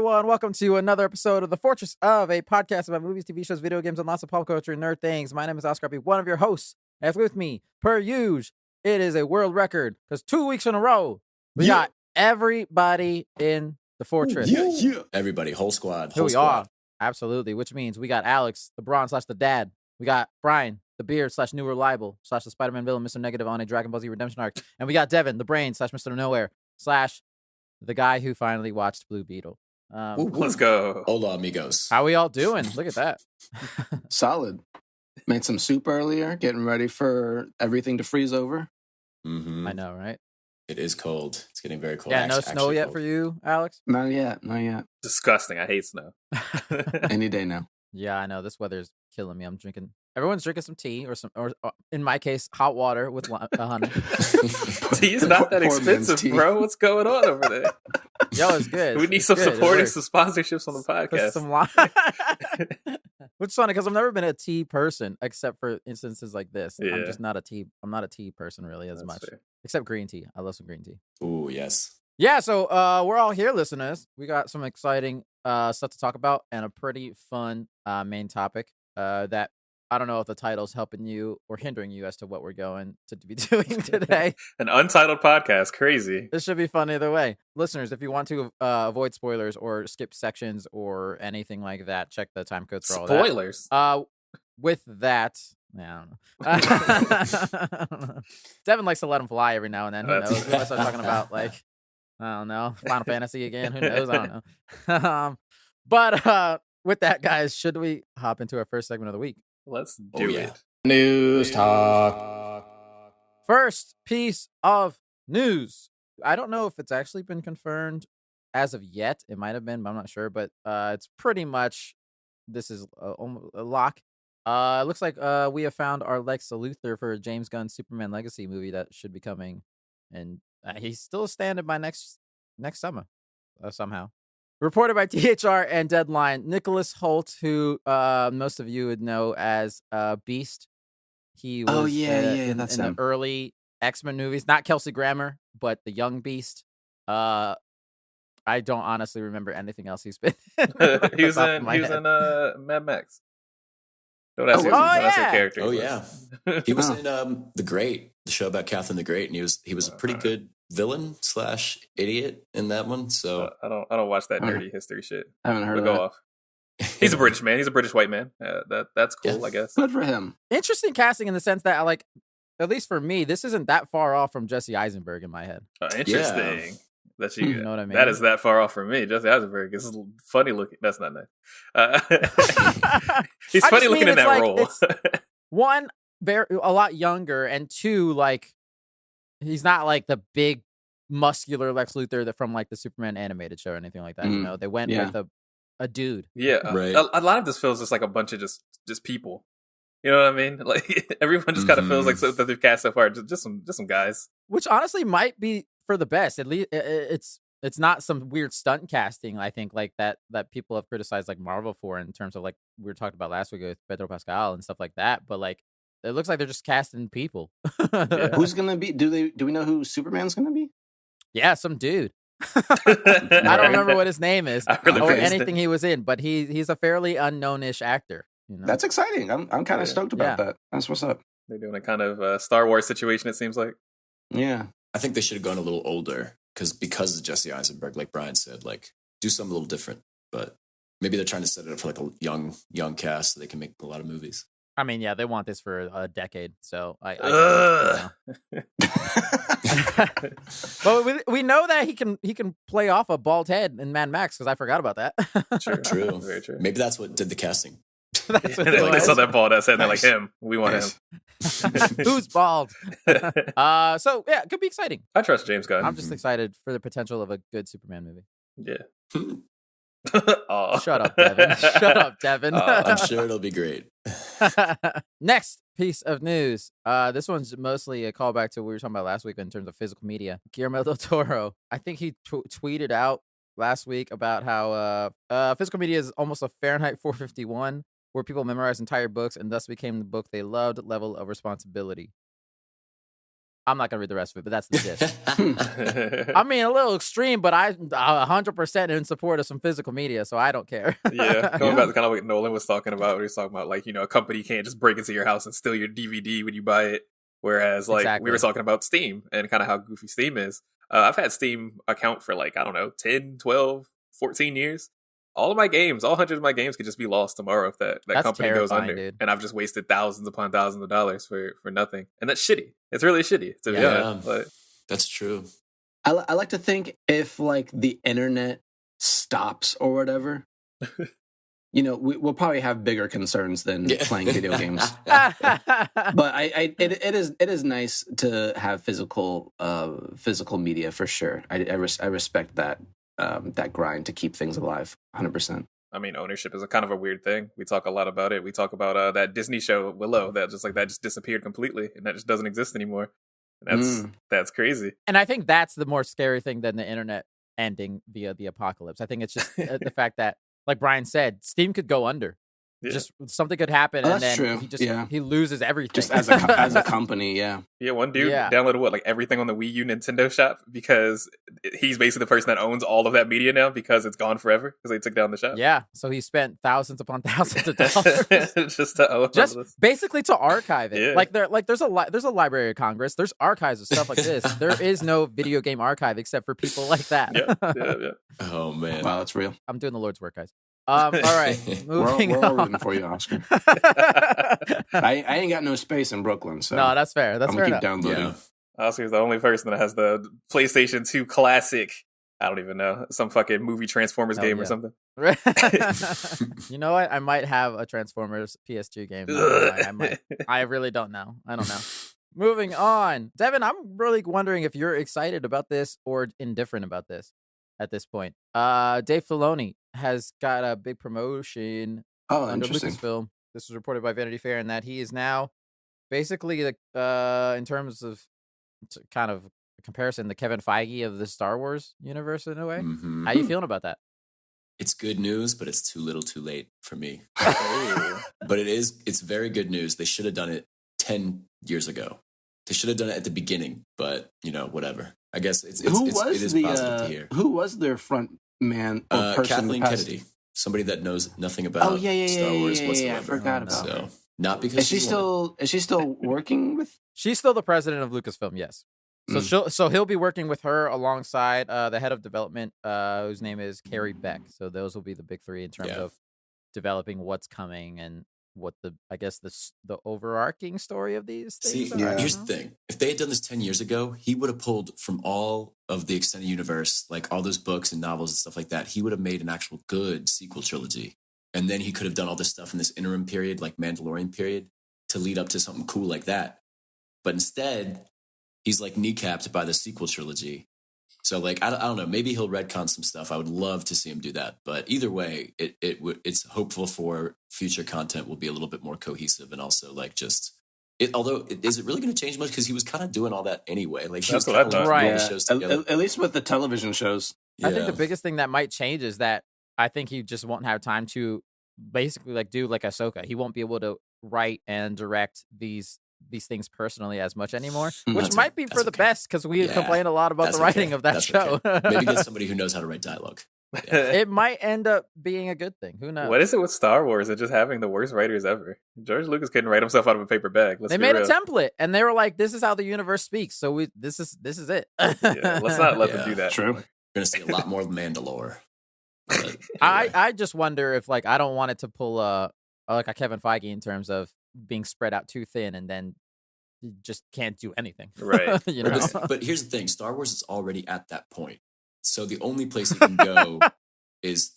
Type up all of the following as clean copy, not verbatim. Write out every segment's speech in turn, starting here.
everyone. Welcome to another episode of the Fourtress of a podcast about movies, TV shows, video games, and lots of pop culture and nerd things. My name is Oscar. I'll be one of your hosts. As with me, per usual, it is a world record because 2 weeks in a row, we got everybody in the Fortress. Everybody, whole squad. Here we are. Absolutely. Which means we got Alex, the Brawn / the Dad. We got Brian, the Beard / New Reliable / the Spider-Man villain, Mr. Negative on a Dragon Ball Z redemption arc. And we got Devin, the Brain / Mr. Nowhere / the guy who finally watched Blue Beetle. Let's go. Hola, amigos. How we all doing? Look at that. Solid. Made some soup earlier, getting ready for everything to freeze over. Mm-hmm. I know, right? It is cold. It's getting very cold. Yeah, no snow yet cold. for you, Alex? Not yet. Disgusting. I hate snow. Any day now. Yeah, I know. This weather's killing me. Everyone's drinking some tea or in my case, hot water with honey. Tea's not that expensive, bro. What's going on over there? Yo, it's good. We need some supporting, some sponsorships on the podcast. Which is funny because I've never been a tea person except for instances like this. Yeah. I'm just not a tea. I'm not a tea person really as much. Fair. Except green tea. I love some green tea. Ooh, yes. Yeah, so we're all here, listeners. We got some exciting stuff to talk about and a pretty fun main topic that I don't know if the title's helping you or hindering you as to what we're going to be doing today. An untitled podcast. Crazy. This should be fun either way. Listeners, if you want to avoid spoilers or skip sections or anything like that, check the time codes for all that. Spoilers? With that, I don't know. Devin likes to let them fly every now and then. Who knows? We might start talking about, I don't know, Final Fantasy again. Who knows? I don't know. But with that, guys, should we hop into our first segment of the week? Let's do it. News talk. First piece of news. I don't know if it's actually been confirmed as of yet. It might have been, but I'm not sure. But it's pretty much, this is a lock. It looks like we have found our Lex Luthor for James Gunn's Superman Legacy movie that should be coming. And he's still standing by next summer somehow. Reported by THR and Deadline, Nicholas Hoult, who most of you would know as Beast. He was in the early X-Men movies. Not Kelsey Grammer, but the young Beast. I don't honestly remember anything else he's been in. He was in Mad Max. Don't ask character. Oh, yeah. He was in The Great, the show about Catherine the Great, and he was a pretty good villain / idiot in that one. So I don't watch that nerdy history shit. I haven't heard of that. Go off. He's a British man. He's a British white man. That's cool, I guess. Good for him. Interesting casting in the sense that, at least for me, this isn't that far off from Jesse Eisenberg in my head. Interesting. Yeah. That you know what I mean? That is that far off from me. Jesse Eisenberg is funny looking. That's not nice. He's funny looking in that role. One, a lot younger, and two, he's not the big muscular Lex Luthor from the Superman animated show or anything like that. You know, they went with a dude. Yeah, right. A lot of this feels just like a bunch of just people. You know what I mean? Everyone just kind of feels like that they've cast so far. Just some guys. Which honestly might be for the best. At least it's not some weird stunt casting. I think that people have criticized Marvel for in terms of we were talking about last week with Pedro Pascal and stuff like that. But it looks like they're just casting people. Yeah. Who's gonna be? Do we know who Superman's gonna be? Yeah, some dude. I don't remember what his name is or anything he was in, but he's a fairly unknown-ish actor. You know? That's exciting. I'm kind of stoked about that. That's what's up. They're doing a kind of Star Wars situation. It seems like. Yeah, I think they should have gone a little older because of Jesse Eisenberg, like Brian said, do something a little different. But maybe they're trying to set it up for a young cast so they can make a lot of movies. I mean, yeah, they want this for a decade, so I but we know that he can play off a bald head in Mad Max because I forgot about that. True. Very true. Maybe that's what did the casting. That's what they saw that bald ass head and they're like, him. We want him. Who's bald? So yeah, it could be exciting. I trust James Gunn. I'm just excited for the potential of a good Superman movie. Yeah. Shut up, Devin. Shut up, Devin. I'm sure it'll be great. Next piece of news. This one's mostly a callback to what we were talking about last week in terms of physical media. Guillermo del Toro, I think he tweeted out last week about how physical media is almost a Fahrenheit 451, where people memorize entire books and thus became the book they loved level of responsibility. I'm not gonna read the rest of it, but that's the gist. I mean, a little extreme, but I'm 100% in support of some physical media, so I don't care. Yeah, going back to kind of what Nolan was talking about, where he was talking about like, a company can't just break into your house and steal your DVD when you buy it. Whereas like we were talking about Steam and kind of how goofy Steam is. I've had Steam account for like, I don't know, 10, 12, 14 years. All of my games, all hundreds of my games could just be lost tomorrow if that company goes under. Dude. And I've just wasted thousands upon thousands of dollars for nothing. And that's shitty. It's really shitty, to be honest. But that's true. I like to think if like the internet stops or whatever, we'll probably have bigger concerns than playing video games. But it is nice to have physical media for sure. I respect that grind to keep things alive 100%. I mean, ownership is a kind of a weird thing. We talk a lot about it. We talk about that Disney show Willow that just disappeared completely and that just doesn't exist anymore. That's crazy. And I think that's the more scary thing than the internet ending via the apocalypse. I think it's just the fact that, like Brian said, Steam could go under. Yeah. Just something could happen, and then he loses everything. Just as a company, yeah. Yeah, one dude downloaded everything on the Wii U Nintendo shop because he's basically the person that owns all of that media now because it's gone forever because they took down the shop. Yeah, so he spent thousands upon thousands of dollars just to own basically to archive it. Yeah. There's a Library of Congress. There's archives of stuff like this. There is no video game archive except for people like that. Yeah. Oh man, wow, that's real. I'm doing the Lord's work, guys. All right, moving we're on. We're rooting for you, Oscar. I ain't got no space in Brooklyn, so no, that's fair. That's I'm fair gonna keep downloading. Yeah. Oscar's the only person that has the PlayStation 2 classic. I don't even know, some fucking movie Transformers game or something. You know what? I might have a Transformers PS2 game. I might. I really don't know. I don't know. Moving on, Devin. I'm really wondering if you're excited about this or indifferent about this at this point. Dave Filoni has got a big promotion under Lucasfilm. This was reported by Vanity Fair, and that he is now basically in terms of kind of comparison, the Kevin Feige of the Star Wars universe in a way. Mm-hmm. How you feeling about that? It's good news, but it's too little too late for me. But it's very good news. They should have done it 10 years ago. They should have done it at the beginning, but whatever. I guess it is positive to hear. Who was their front man or person? Kathleen Kennedy, somebody that knows nothing about Star Wars whatsoever. Yeah, I forgot about her. Not because is she still working with? She's still the president of Lucasfilm. Yes. So he'll be working with her alongside the head of development, whose name is Carrie Beck. So those will be the big three in terms of developing what's coming and what the overarching story of these things are. Here's the thing. If they had done this 10 years ago, he would have pulled from all of the extended universe, like all those books and novels and stuff like that. He would have made an actual good sequel trilogy. And then he could have done all this stuff in this interim period, like Mandalorian period, to lead up to something cool like that. But instead, he's like kneecapped by the sequel trilogy. So like, I don't know, maybe he'll retcon some stuff. I would love to see him do that. But either way, it's hopeful for future content will be a little bit more cohesive and also like just is it really going to change much? Because he was kind of doing all that anyway. Like he was kind of right. The shows together. At least with the television shows. I think the biggest thing that might change is that I think he just won't have time to basically like do like Ahsoka. He won't be able to write and direct these things personally as much anymore, which might be for the best because we complain a lot about the writing of that show. Maybe get somebody who knows how to write dialogue. Yeah. It might end up being a good thing. Who knows? What is it with Star Wars and just having the worst writers ever? George Lucas couldn't write himself out of a paper bag. They made a template and they were like, "This is how the universe speaks." So this is it. Let's not let them do that. True. We're gonna see a lot more Mandalore. But, I just wonder if like I don't want it to pull like a Kevin Feige in terms of being spread out too thin and then you just can't do anything. Right. You know? But here's the thing. Star Wars is already at that point. So the only place it can go is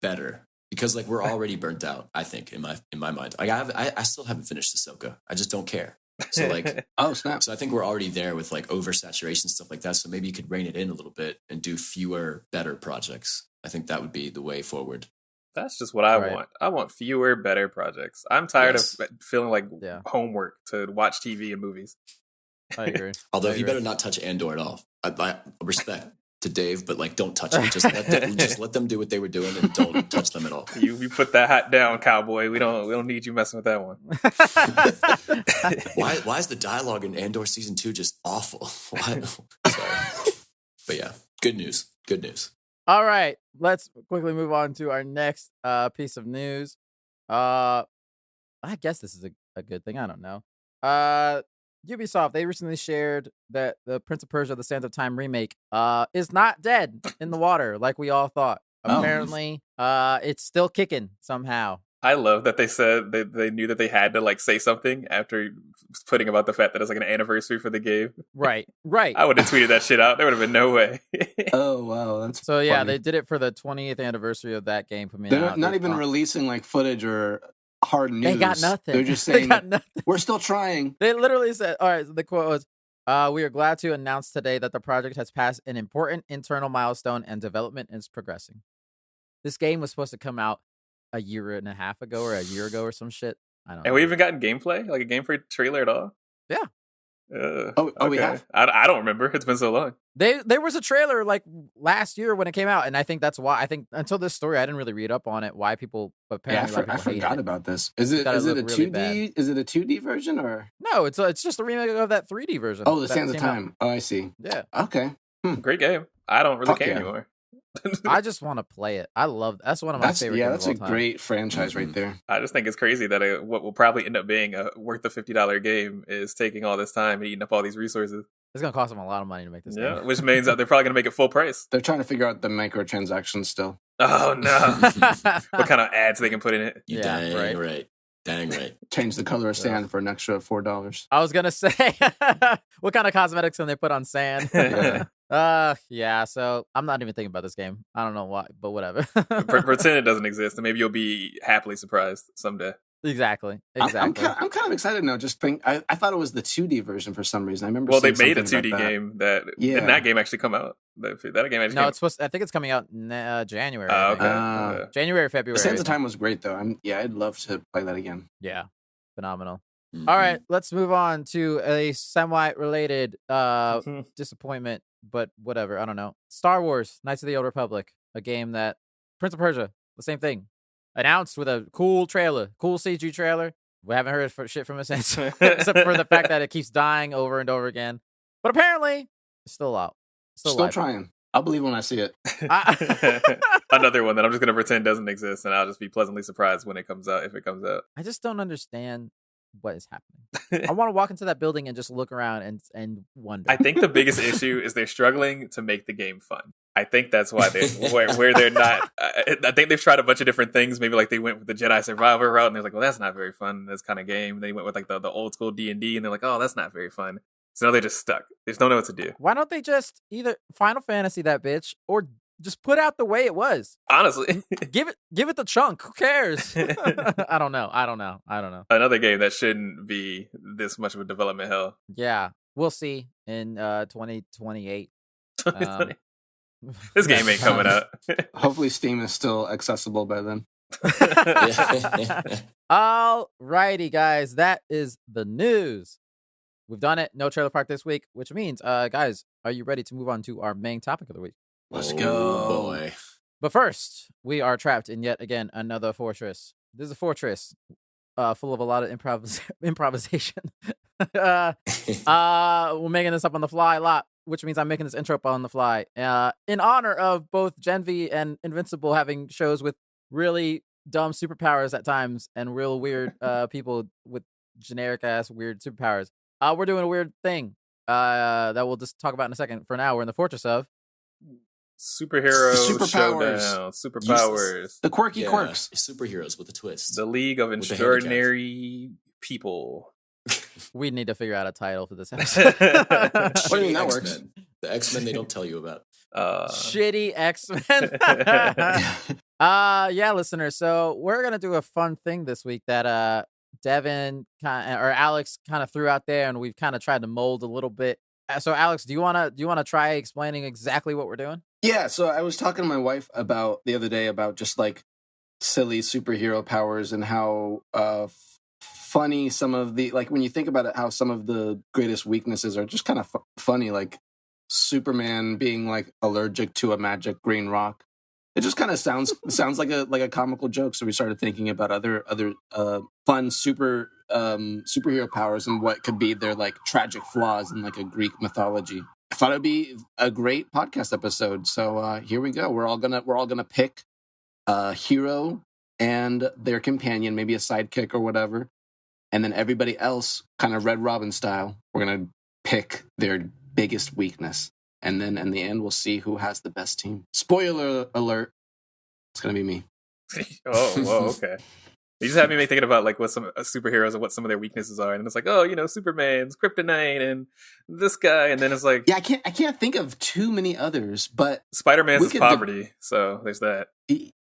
better. Because like we're already burnt out, I think, in my mind. Like I still haven't finished Ahsoka. I just don't care. So like oh snap. So I think we're already there with like oversaturation, stuff like that. So maybe you could rein it in a little bit and do fewer, better projects. I think that would be the way forward. That's just what I want. I want fewer, better projects. I'm tired of feeling like homework to watch TV and movies. I agree. Although he better not touch Andor at all. I respect. to Dave, but like, don't touch it. Just let them do what they were doing and don't touch them at all. You put that hat down, cowboy. We don't need you messing with that one. Why is the dialogue in Andor season 2 just awful? Sorry. But yeah, good news. Good news. All right, let's quickly move on to our next piece of news. I guess this is a good thing. I don't know. Ubisoft, they recently shared that the Prince of Persia: The Sands of Time remake is not dead in the water like we all thought. Apparently, it's still kicking somehow. I love that they said they knew that they had to like say something after putting about the fact that it's like an anniversary for the game. Right. I would have tweeted that shit out. There would have been no way. Oh wow, that's so yeah. funny. They did it for the 20th anniversary of that game coming They're out. not even releasing like footage or hard news. They got nothing. They're just saying we're still trying. They literally said, all right, so the quote was, we are glad to announce today that the project has passed an important internal milestone and development is progressing. This game was supposed to come out a year and a half ago or a year ago or some shit. I don't know. And we even gotten gameplay? Like a gameplay trailer at all? Yeah. Okay. We have? I don't remember. It's been so long. There was a trailer like last year when it came out, and I think that's why. I think until this story, I didn't really read up on it. Why people apparently I forgot about this. Is it a 2D? Is it a 2D version or no? It's just a remake of that 3D version. Oh, the Sands of Time. Oh, I see. Yeah. Okay. Great game. I don't really care anymore. I just want to play it. That's one of my favorite games. That's of all time. Great franchise right there. I just think it's crazy that what will probably end up being a worth a $50 game is taking all this time and eating up all these resources. It's going to cost them a lot of money to make this game. Which means that they're probably going to make it full price. They're trying to figure out the microtransactions still. Oh, no. What kind of ads they can put in it. Dang right. Change the color of sand for an extra $4. I was going to say, what kind of cosmetics can they put on sand? Yeah, so I'm not even thinking about this game. I don't know why, but whatever. Pretend it doesn't exist, and maybe you'll be happily surprised someday. Exactly. I'm kind of excited now. Just think, I thought it was the 2D version for some reason. I remember. Well, they made a 2D game that did that game actually come out? That game actually it's supposed. I think it's coming out in January. Okay. January, February. The Sands of Time was great though. I'd love to play that again. Yeah, phenomenal. Mm-hmm. All right, let's move on to a semi-related disappointment, but whatever. I don't know. Star Wars: Knights of the Old Republic, a game that Prince of Persia, the same thing. Announced with a cool trailer, cool CG trailer. We haven't heard shit from it since, except for the fact that it keeps dying over and over again. But apparently, it's still out. Still trying. I'll believe when I see it. Another one that I'm just going to pretend doesn't exist, and I'll just be pleasantly surprised when it comes out, if it comes out. I just don't understand what is happening. I want to walk into that building and just look around and wonder. I think the biggest issue is they're struggling to make the game fun. I think that's why where they're not. I think they've tried a bunch of different things. Maybe like they went with the Jedi Survivor route, and they're like, "Well, that's not very fun. This kind of game." They went with like the old school D&D, and they're like, "Oh, that's not very fun." So now they're just stuck. They just don't know what to do. Why don't they just either Final Fantasy that bitch or just put out the way it was? Honestly, give it the chunk. Who cares? I don't know. Another game that shouldn't be this much of a development hell. Yeah, we'll see in 2028. This game ain't coming out. Hopefully Steam is still accessible by then. All righty, guys. That is the news. We've done it. No trailer park this week, which means, guys, are you ready to move on to our main topic of the week? Let's go. Boy. But first, we are trapped in yet again another fortress. This is a fortress full of a lot of improvisation. We're making this up on the fly a lot, which means I'm making this intro up on the fly. In honor of both Gen V and Invincible having shows with really dumb superpowers at times and real weird people with generic ass weird superpowers. We're doing a weird thing that we'll just talk about in a second. For now, we're in the fortress of Superpower Showdown. Superpowers. The quirky quirks. Superheroes with a twist. The League of Extraordinary People. We need to figure out a title for this episode. What do you mean that works? The X-Men they don't tell you about. Shitty X-Men. Yeah, listeners. So we're going to do a fun thing this week that Devin or Alex kind of threw out there, and we've kind of tried to mold a little bit. So Alex, do you want to try explaining exactly what we're doing? Yeah, so I was talking to my wife about the other day about just like silly superhero powers and how funny some of the, like when you think about it, how some of the greatest weaknesses are just kind of funny. Like Superman being like allergic to a magic green rock. It just kind of sounds like a comical joke. So we started thinking about other fun superhero powers and what could be their like tragic flaws in like a Greek mythology. I thought it'd be a great podcast episode. So here we go. We're all gonna pick a hero and their companion, maybe a sidekick or whatever, and then everybody else, kind of Red Robin style, we're gonna pick their biggest weakness. And then in the end, we'll see who has the best team. Spoiler alert. It's going to be me. Whoa, okay. You just had me thinking about like what some superheroes and what some of their weaknesses are. And it's like, Superman's kryptonite and this guy. And then it's like... Yeah, I can't think of too many others, but... Spider-Man's is poverty, so there's that.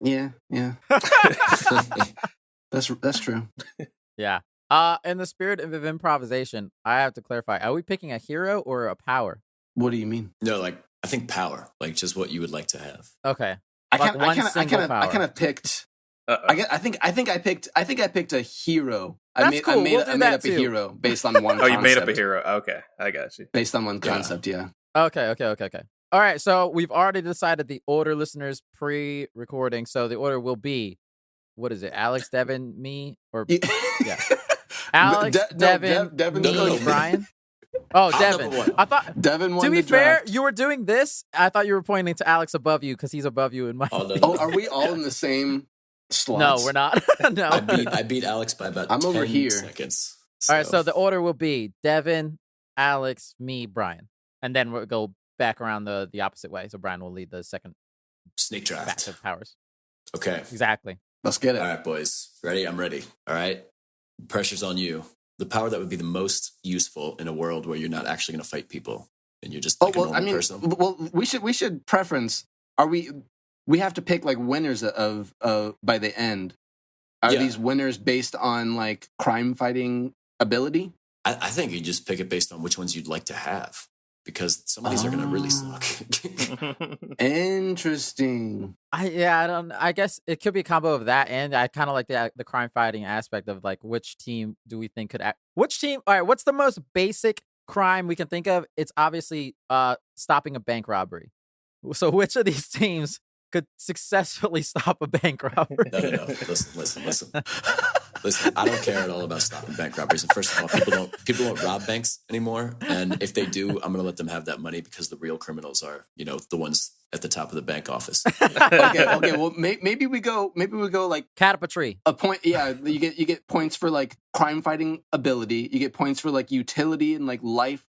Yeah. That's true. Yeah. In the spirit of improvisation, I have to clarify. Are we picking a hero or a power? What do you mean? No, like I think power, like just what you would like to have. Okay. I kind of picked. I think I picked a hero. I made up a hero based on one. You made up a hero. Okay, I got you. Based on one concept, yeah. Okay. All right, so we've already decided the order, listeners, pre-recording. So the order will be, what is it? Alex, Devin, me, or yeah. Alex, Devin, me, Brian. Oh, Devin. I thought Devin won. To be the fair, draft. you were doing this. I thought you were pointing to Alex above you because he's above you in my. Oh, are we all in the same slots? No, we're not. No, I beat Alex by about. I'm over here. Seconds. All right, so the order will be Devin, Alex, me, Brian, and then we'll go back around the opposite way. So Brian will lead the second snake draft. batch of powers. Okay, exactly. Let's get it. All right, boys, ready? I'm ready. All right, pressure's on you. The power that would be the most useful in a world where you're not actually going to fight people and you're just like a normal person. Well, we should preference. We have to pick like winners of by the end. Are these winners based on like crime fighting ability? I think you just pick it based on which ones you'd like to have, because some of these are going to really suck. Interesting. I guess it could be a combo of that, and I kind of like the crime fighting aspect of like which team do we think could which team. All right, what's the most basic crime we can think of? It's obviously stopping a bank robbery. So which of these teams could successfully stop a bank robbery? No. Listen, I don't care at all about stopping bank robberies. And first of all, people don't rob banks anymore. And if they do, I'm going to let them have that money, because the real criminals are, the ones at the top of the bank office. Okay. Well, maybe we go like cat up a tree. A point. Yeah, you get points for like crime fighting ability. You get points for like utility and like life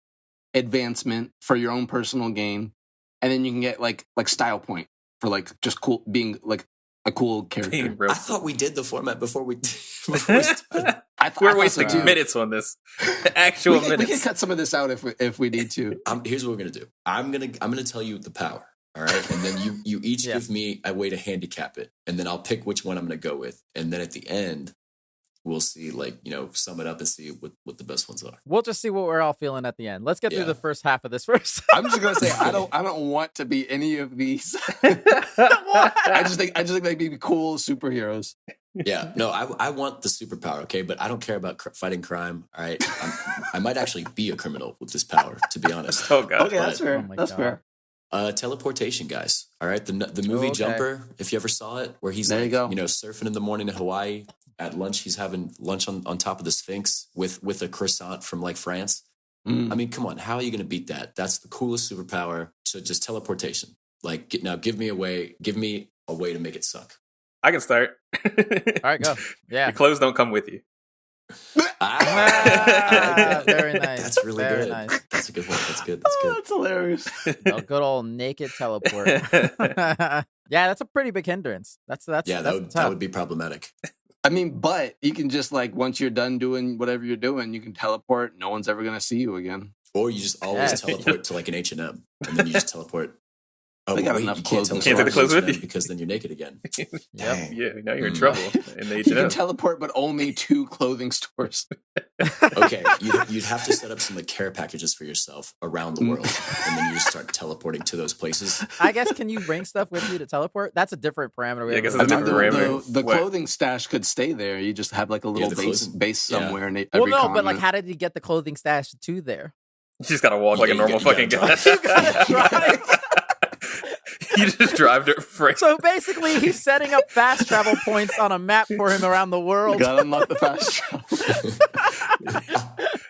advancement for your own personal gain, and then you can get like style point for like just cool being like a cool character. I thought we did the format before we started. We're wasting minutes on this. Actual minutes. We can cut some of this out if we need to. Here's what we're gonna do. I'm gonna tell you the power. All right, and then you each give me a way to handicap it, and then I'll pick which one I'm gonna go with, and then at the end we'll see, like, sum it up and see what the best ones are. We'll just see what we're all feeling at the end. Let's get through the first half of this first. I'm just gonna say I don't want to be any of these. I just think they'd be cool superheroes. Yeah, no, I want the superpower, okay, but I don't care about fighting crime. All right, I might actually be a criminal with this power, to be honest. Oh god, okay, that's fair. That's fair. Teleportation, guys. All right, the movie Jumper. If you ever saw it, where he's surfing in the morning in Hawaii. At lunch, he's having lunch on top of the Sphinx with a croissant from like France. I mean, come on, how are you going to beat that? That's the coolest superpower. So just teleportation. Like, give me a way to make it suck. I can start. All right, go. Yeah, your clothes don't come with you. Very nice. That's really very good. Nice. That's a good one. That's good. That's hilarious. Good old naked teleport. Yeah, that's a pretty big hindrance. That would be problematic. I mean, but you can just like, once you're done doing whatever you're doing, you can teleport. No one's ever going to see you again. Or you just always teleport to like an H&M, and then you just teleport. Oh, got enough clothes. Can't take the clothes with you because then you're naked again. Yeah, now you're in trouble in the H&M. You can teleport, but only to clothing stores. Okay, you'd have to set up some like care packages for yourself around the world, and then you just start teleporting to those places. I guess, can you bring stuff with you to teleport? That's a different parameter. Yeah, I guess it's a different parameter. The clothing stash could stay there. You just have like a little base somewhere. In every but continent. like, how did you get the clothing stash to there? You just gotta walk like a normal fucking guy. You just drive to Frank. So basically, he's setting up fast travel points on a map for him around the world. Gotta unlock the fast travel.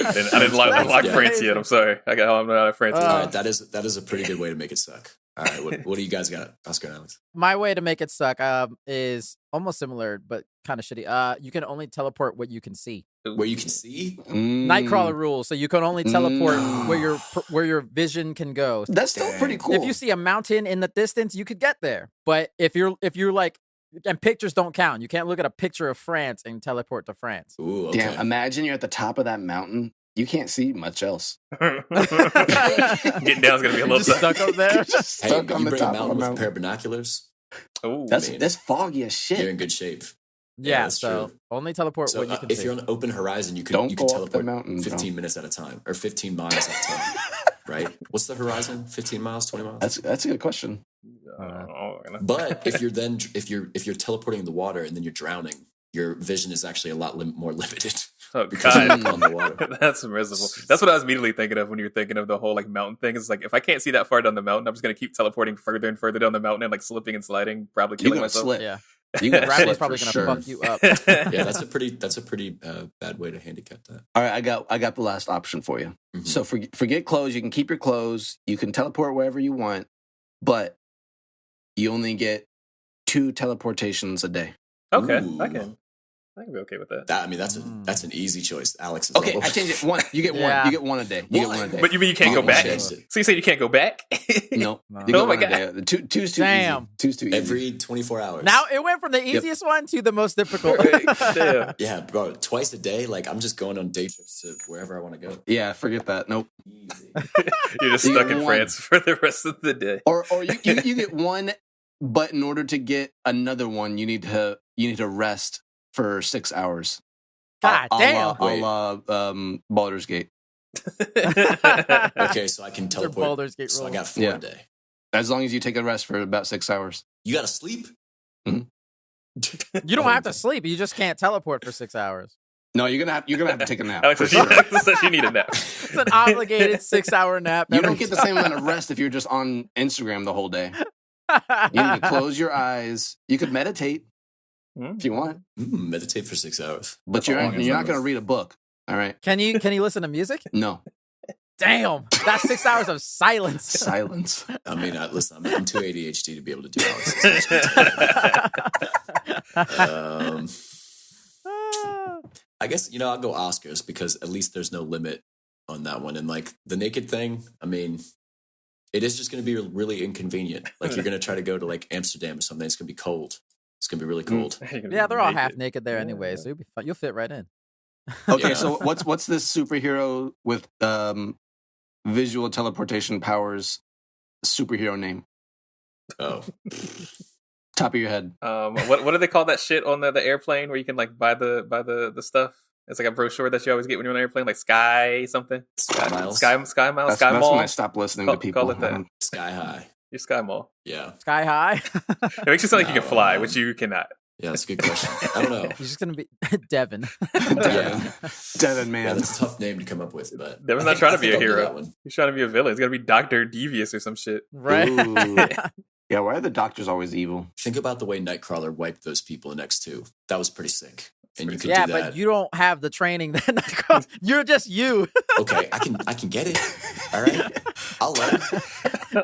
I didn't unlock France yet. I'm sorry. I'm not at France. All right, that is a pretty good way to make it suck. All right, what do you guys got, Oscar and Alex? My way to make it suck is almost similar, but kind of shitty. You can only teleport what you can see. Where you can see? Nightcrawler rules, so you can only teleport where your vision can go. That's still pretty cool. If you see a mountain in the distance, you could get there. But if you're like, and pictures don't count. You can't look at a picture of France and teleport to France. Ooh, okay. Damn, imagine you're at the top of that mountain. You can't see much else. Getting down is gonna be a little stuck up there. Stuck on the top of a mountain with a pair of binoculars. Oh, that's foggy as shit. You're in good shape. Yeah, so true. Only teleport what you can see. If you're on an open horizon, you can teleport mountain, 15 minutes at a time, or 15 miles at a time. Right? What's the horizon? 15 miles, 20 miles? That's a good question. But if you're teleporting in the water and then you're drowning, your vision is actually a lot more limited. Oh God, on the water. That's miserable. That's what I was immediately thinking of when you were thinking of the whole like mountain thing. It's like if I can't see that far down the mountain, I'm just gonna keep teleporting further and further down the mountain and like slipping and sliding, probably killing myself. Slip. Yeah, gravity's probably gonna fuck you up. Yeah, that's a pretty bad way to handicap that. All right, I got the last option for you. Mm-hmm. So forget clothes. You can keep your clothes. You can teleport wherever you want, but you only get 2 teleportations a day. Okay, I can be okay with that. That's an easy choice. Alex is okay, I changed it. 1. You get 1. You get 1 a day. You get 1 a day. But you mean you can't go back? So you say you can't go back? No. You get 1 a day. Two's too Damn. easy. Two's too easy. Every 24 hours. Now it went from the easiest one to the most difficult. Yeah, bro. Twice a day. Like I'm just going on day trips to wherever I want to go. Yeah, forget that. Nope. Easy. You're just stuck in France for the rest of the day. Or you get 1, but in order to get another one, you need to rest for 6 hours. God damn. Baldur's Gate. Okay, so I can teleport. Baldur's Gate so I got 4 a day. As long as you take a rest for about 6 hours. You gotta sleep? Mm-hmm. You don't have to sleep. You just can't teleport for 6 hours. No, you're gonna have to take a nap. Alex says you need a nap. It's an obligated 6-hour nap. You don't get the same amount of rest if you're just on Instagram the whole day. You need to close your eyes. You could meditate. If you want, meditate for 6 hours. But you're not going to read a book. All right. Can you listen to music? No. Damn, that's 6 hours of silence. Silence. I mean, listen, I'm too ADHD to be able to do all this. I guess I'll go Oscars because at least there's no limit on that one. And like the naked thing, I mean, it is just going to be really inconvenient. Like you're going to try to go to like Amsterdam or something. It's going to be cold. It's going to be really cold. Yeah, they're all half naked there anyway, so you'll fit right in. Okay, so what's this superhero with visual teleportation powers superhero name? Oh. Top of your head. What do they call that shit on the airplane where you can like buy the stuff? It's like a brochure that you always get when you're on an airplane, like Sky something. Sky Miles. Sky Miles. That's Mall. when I stopped listening to people. Call it that. Sky High. Your Sky Mall. Yeah. Sky High. It makes you sound like you can fly, which you cannot. Yeah, that's a good question. I don't know. He's just gonna be Devin. Devin, man. Yeah, that's a tough name to come up with, but Devin's not trying to be a hero. He's trying to be a villain. He's gonna be Dr. Devious or some shit. Right. Yeah, why are the doctors always evil? Think about the way Nightcrawler wiped those people in X2. That was pretty sick. And you could do that. But you don't have the training that Nightcrawler. You're just you. Okay, I can get it. All right, I'll learn.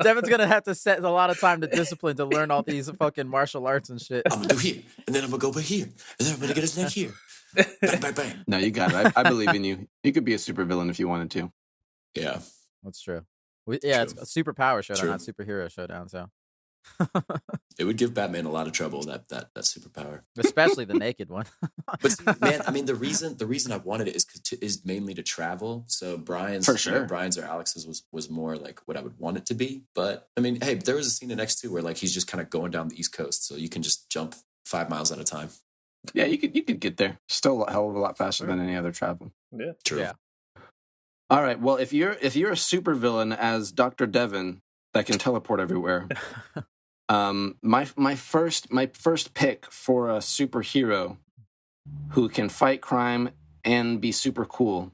Devin's gonna have to set a lot of time to discipline to learn all these fucking martial arts and shit. I'm gonna do here, and then I'm gonna go back here, and then I'm gonna get his neck here. Bang, bang, bang. No, you got it. I believe in you. You could be a supervillain if you wanted to. Yeah, that's true. It's a Superpower Showdown, not Superhero Showdown. So it would give Batman a lot of trouble, that superpower, especially the naked one. But see, man, I mean, the reason I wanted it is mainly to travel. So Brian's, for sure, Brian's or Alex's was more like what I would want it to be. But I mean, hey, there was a scene in X2 where like he's just kind of going down the East Coast, so you can just jump 5 miles at a time. Yeah, you could get there. Still a hell of a lot faster than any other travel. Yeah, true. Yeah. All right. Well, if you're a supervillain as Dr. Devin that can teleport everywhere. My first pick for a superhero who can fight crime and be super cool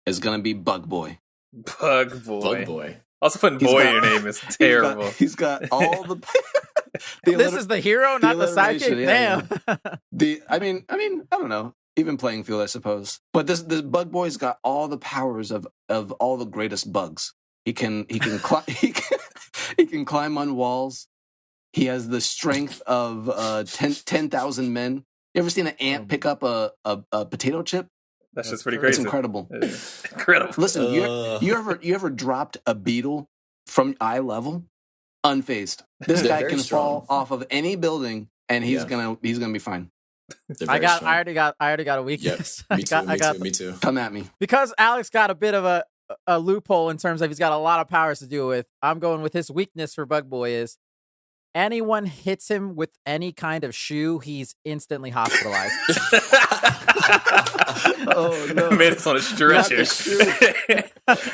is gonna be Bug Boy. Bug Boy. Bug Boy. Also, putting boy in your name is terrible. He's got all the. This is the hero, not the sidekick. Damn. I mean, I don't know. Even playing field, I suppose. But this Bug Boy's got all the powers of all the greatest bugs. He can he can climb on walls. He has the strength of 10,000 men. You ever seen an ant pick up a potato chip? That's just pretty crazy. It's incredible. Incredible. Listen, you ever dropped a beetle from eye level, unfazed? This guy can fall off of any building, and he's gonna be fine. I already got a weakness. Yep. Me too. Come at me. Because Alex got a bit of a loophole in terms of he's got a lot of powers to deal with. I'm going with his weakness for Bug Boy is anyone hits him with any kind of shoe, he's instantly hospitalized. Oh no! Man, it's on a stretcher.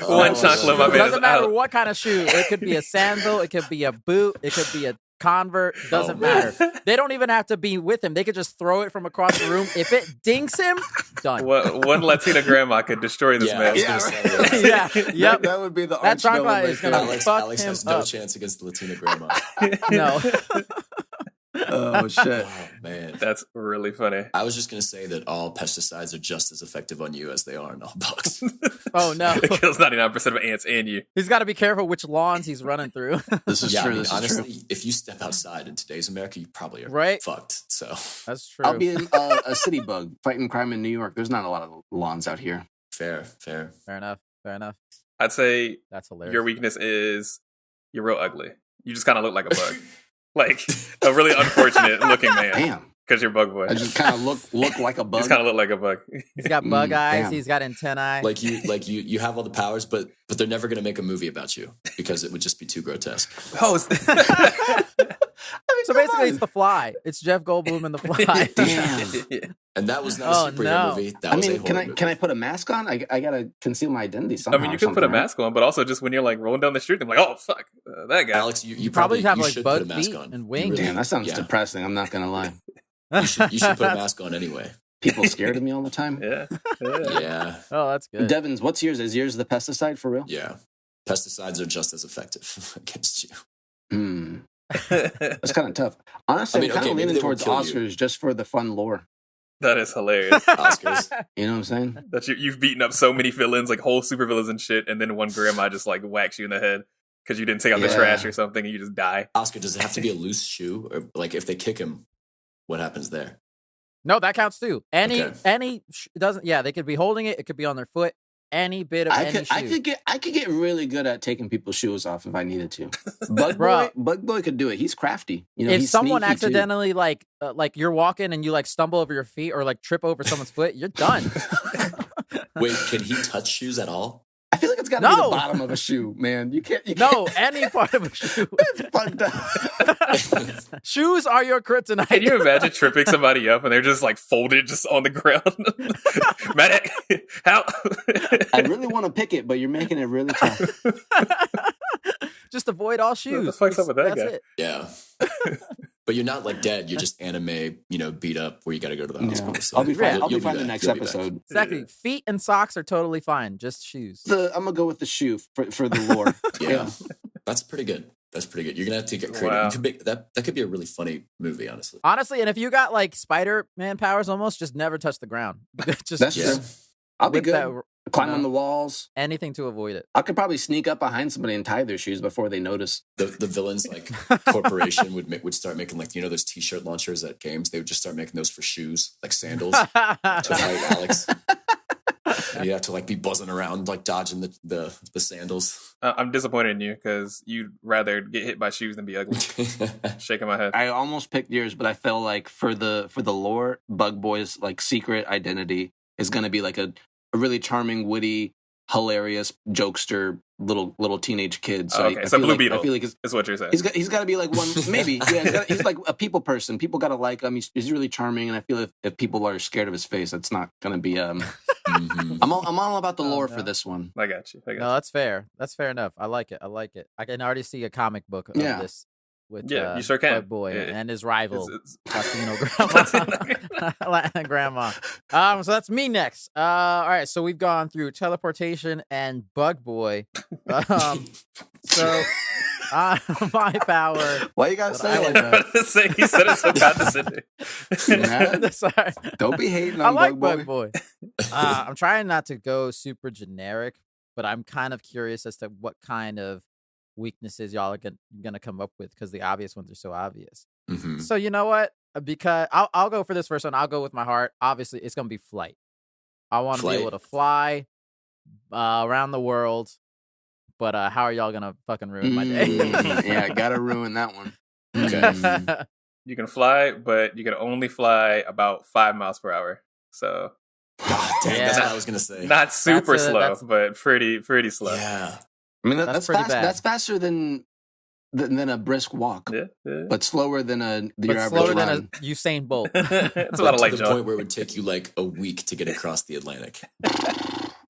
One chocolate, my man. Doesn't matter what kind of shoe. It could be a sandal. It could be a boot. It could be a Convert. Doesn't matter. They don't even have to be with him. They could just throw it from across the room. If it dinks him, done. One Latina grandma could destroy this man. Yeah. Yep. That would be the that chocolate is gonna fuck Alex him has no up. chance against the Latina grandma. No. Oh shit! Oh man, that's really funny. I was just gonna say that all pesticides are just as effective on you as they are on all bugs. Oh no! It kills 99% of ants and you. He's got to be careful which lawns he's running through. This is true. I mean, this honestly, is true. if you step outside in today's America, you probably are fucked. So that's true. I'll be a city bug fighting crime in New York. There's not a lot of lawns out here. Fair enough. I'd say that's hilarious. Your weakness is you're real ugly. You just kind of look like a bug. Like a really unfortunate looking man. Damn. Because you're Bug Boy. I just kind of look like a bug. You just kind of look like a bug. He's got bug eyes. Damn. He's got antennae. Like you have all the powers, but they're never going to make a movie about you because it would just be too grotesque. Oh, so basically, it's The Fly. It's Jeff Goldblum in The Fly. Damn. And that was not a superhero movie. That was a horror movie. Can I put a mask on? I gotta conceal my identity somehow. I mean, you can put a mask on, but also just when you're like rolling down the street, I'm like, oh fuck, that guy. Alex, you probably have you like should bug put a mask feet on. and wings. Damn, that sounds depressing. I'm not gonna lie. You should put a mask on anyway. People scared of me all the time. Yeah. Oh, that's good. Devin, what's yours? Is yours the pesticide for real? Yeah. Pesticides are just as effective against you. That's kind of tough. Honestly, I'm kind of leaning towards Oscars just for the fun lore. That is hilarious. Oscars. You know what I'm saying? That you've beaten up so many villains, like whole supervillains and shit, and then one grandma just like whacks you in the head because you didn't take out the trash or something, and you just die. Oscar, does it have to be a loose shoe, or like if they kick him, what happens there? No, that counts too. Doesn't. Yeah, they could be holding it. It could be on their foot. Any bit of any shoe. I could get really good at taking people's shoes off if I needed to. Bug Boy could do it. He's crafty. You know, if someone accidentally like you're walking and you like stumble over your feet or like trip over someone's foot, you're done. Wait, can he touch shoes at all? I feel like it's got to be the bottom of a shoe, man. You can't. No, any part of a shoe. It's fucked up. Shoes are your kryptonite. Can you imagine tripping somebody up and they're just like folded just on the ground? Medic, help! I really want to pick it, but you're making it really tough. Just avoid all shoes. What the fuck's up with that guy? It. Yeah. But you're not like dead. You're just anime, beat up where you got to go to the hospital. So I'll be fine. I'll be fine the next episode. Exactly. Feet and socks are totally fine. Just shoes. I'm gonna go with the shoe for the lore. Yeah, that's pretty good. You're gonna have to get creative. Wow. You could make that could be a really funny movie, honestly. Honestly, and if you got like Spider-Man powers, almost just never touch the ground. Just that's true. I'll be good. Climb on the walls. Anything to avoid it. I could probably sneak up behind somebody and tie their shoes before they notice. The villains like corporation would start making like those t-shirt launchers at games. They would just start making those for shoes, like sandals, to fight Alex. And you have to like be buzzing around, like dodging the sandals. I'm disappointed in you because you'd rather get hit by shoes than be ugly. Shaking my head. I almost picked yours, but I felt like for the lore, Bug Boy's like secret identity is going to be like a really charming, witty, hilarious jokester little teenage kid. So okay, so Blue Beetle. I feel like is what you're saying. He's got to be like one, maybe. Yeah, he's like a people person. People got to like him. He's really charming, and I feel if people are scared of his face, it's not going to be. I'm all about the lore for this one. I got you. No, that's fair. That's fair enough. I like it. I can already see a comic book of this with you sure can. Bug Boy and his rival Latino grandma. Latin grandma. So that's me next. All right, so we've gone through teleportation and Bug Boy. So my power. Why you gotta say like that? He said it so condescending. Sorry. Don't be hating on Bug Boy. I'm trying not to go super generic, but I'm kind of curious as to what kind of weaknesses y'all are gonna come up with, because the obvious ones are so obvious. Mm-hmm. So you know what? Because I'll go for this first one. I'll go with my heart. Obviously, it's gonna be flight. I want to be able to fly around the world. But how are y'all gonna fucking ruin my day? Yeah, gotta ruin that one. Okay. You can fly, but you can only fly about 5 miles per hour. So, God damn, that's what I was gonna say. Not super slow, but pretty slow. Yeah. I mean, that's pretty fast. bad. That's faster than a brisk walk, but slower than your average slower run. than a Usain Bolt. It's a lot of light to the jump. point where it would take you like a week to get across the Atlantic.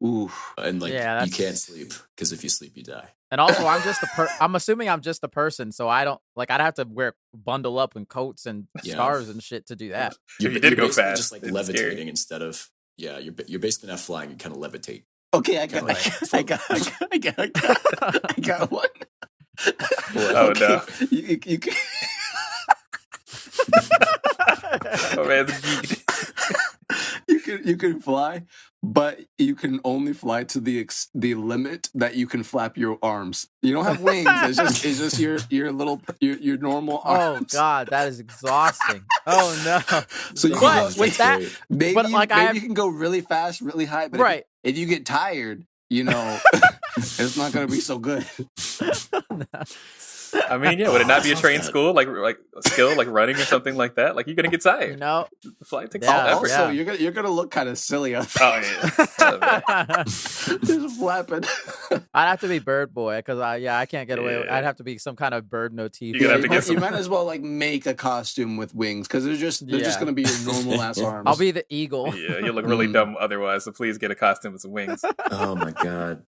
Ooh. And like you can't sleep, because if you sleep, you die. And also, I'm assuming I'm just a person, so I don't like. I'd have to bundle up in coats and scarves and shit to do that. You did go fast. Just like levitating scary. Instead of you're basically not flying. You kind of levitate. Okay, I got one. Oh no! You can. Oh man, geeked. You can fly, but you can only fly to the limit that you can flap your arms. You don't have wings. It's just your little your normal arms. Oh god, that is exhausting. Oh no! So you with that, maybe you can go really fast, really high, but if you get tired, it's not going to be so good. I mean, would it not be a trained school, like skill, like running or something like that? Like, you're gonna get tired. The flight takes effort. Also, you're gonna look kind of silly out there. Oh yeah, just flapping. I'd have to be Bird Boy, because I can't get away. I'd have to be some kind of bird motif. You might as well like make a costume with wings, because they're just gonna be your normal ass arms. I'll be the eagle. Yeah, you look really dumb otherwise. So please get a costume with some wings. Oh my god,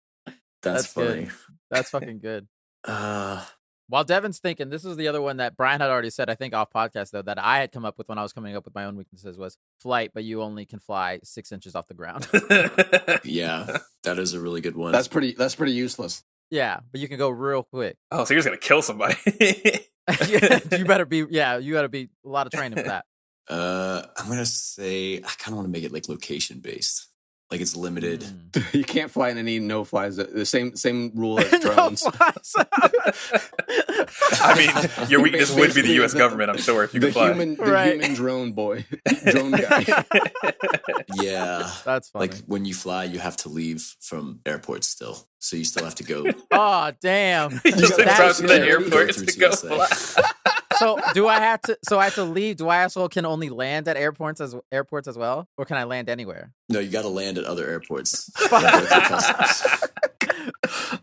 that's funny. Good. That's fucking good. While Devin's thinking, this is the other one that Brian had already said, I think off podcast though, that I had come up with when I was coming up with my own weaknesses, was flight, but you only can fly 6 inches off the ground. Yeah, that is a really good one. That's pretty useless. Yeah, but you can go real quick. Oh, so you're just gonna kill somebody? You better be a lot of training for that. I'm gonna say I kind of want to make it like location based. Like it's limited. You can't fly in any no-flies. The same rule as drones. I mean, your weakness would be the U.S. government, I'm sure, if you could fly. The human drone guy. Yeah, that's funny. Like when you fly, you have to leave from airports still, so you still have to go. Oh damn! You just across the airport to go fly. So do I have to? So I have to leave? Do I also can only land at airports as well, or can I land anywhere? No, you got to land at other airports.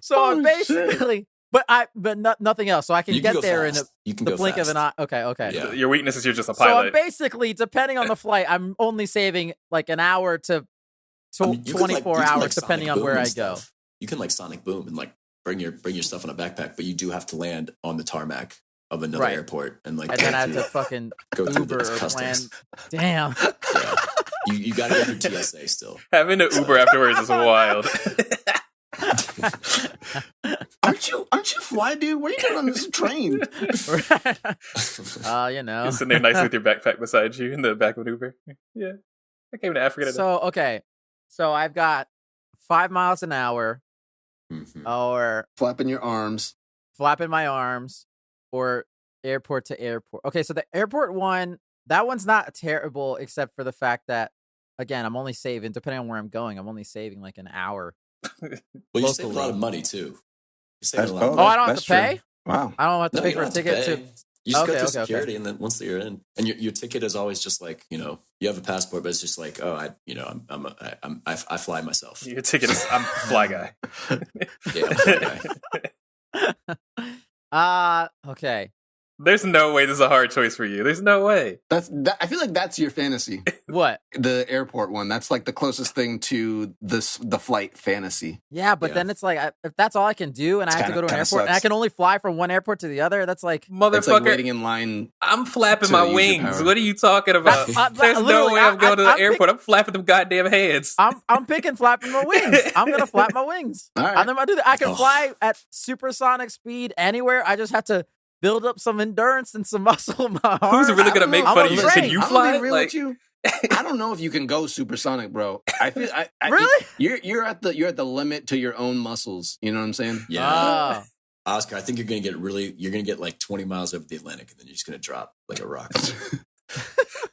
So basically, nothing else. So I can get there in the blink of an eye. Okay. Yeah. Your weakness is you're just a pilot. So I'm basically, depending on the flight, I'm only saving like an hour to 24 hours, depending on where I go. You can like sonic boom and like bring your stuff on a backpack, but you do have to land on the tarmac of another airport and then I have to fucking go Uber or plan. Damn. Yeah. You got to go through TSA still. Having to Uber afterwards is wild. Aren't you fly, dude? What are you doing on this train? You're sitting there nicely with your backpack beside you in the back of an Uber. Yeah. I came to Africa today. So I've got 5 miles an hour, or flapping your arms, flapping my arms, or airport to airport. Okay, so the airport one, that one's not terrible, except for the fact that, again, I'm only saving, depending on where I'm going, I'm only saving like an hour. Well, you save a lot of money too. I don't have to pay? Wow. I don't have to pay for a ticket to... You just go through security, and then once you're in, and your ticket is always just like, you have a passport, but it's just like, I fly myself. Your ticket is I'm fly guy. Yeah, I'm fly guy. Okay. There's no way this is a hard choice for you. There's no way. I feel like that's your fantasy. What? The airport one. That's like the closest thing to the flight fantasy. Yeah, but then it's like, if that's all I can do and I have to go to an airport and I can only fly from one airport to the other, that's like... Motherfucker. It's like waiting in line. I'm flapping my wings. What are you talking about? There's no way I'm going to the airport. I'm flapping them goddamn hands. I'm picking flapping my wings. I'm going to flap my wings. All right. I'm gonna do that. I can fly at supersonic speed anywhere. I just have to build up some endurance and some muscle in my arm. Who's really going to make fun of you? Can you fly? I'm real with you. I don't know if you can go supersonic, bro. I feel really you're at the limit to your own muscles. You know what I'm saying? Yeah. Oscar, I think you're gonna get like 20 miles over the Atlantic, and then you're just gonna drop like a rock.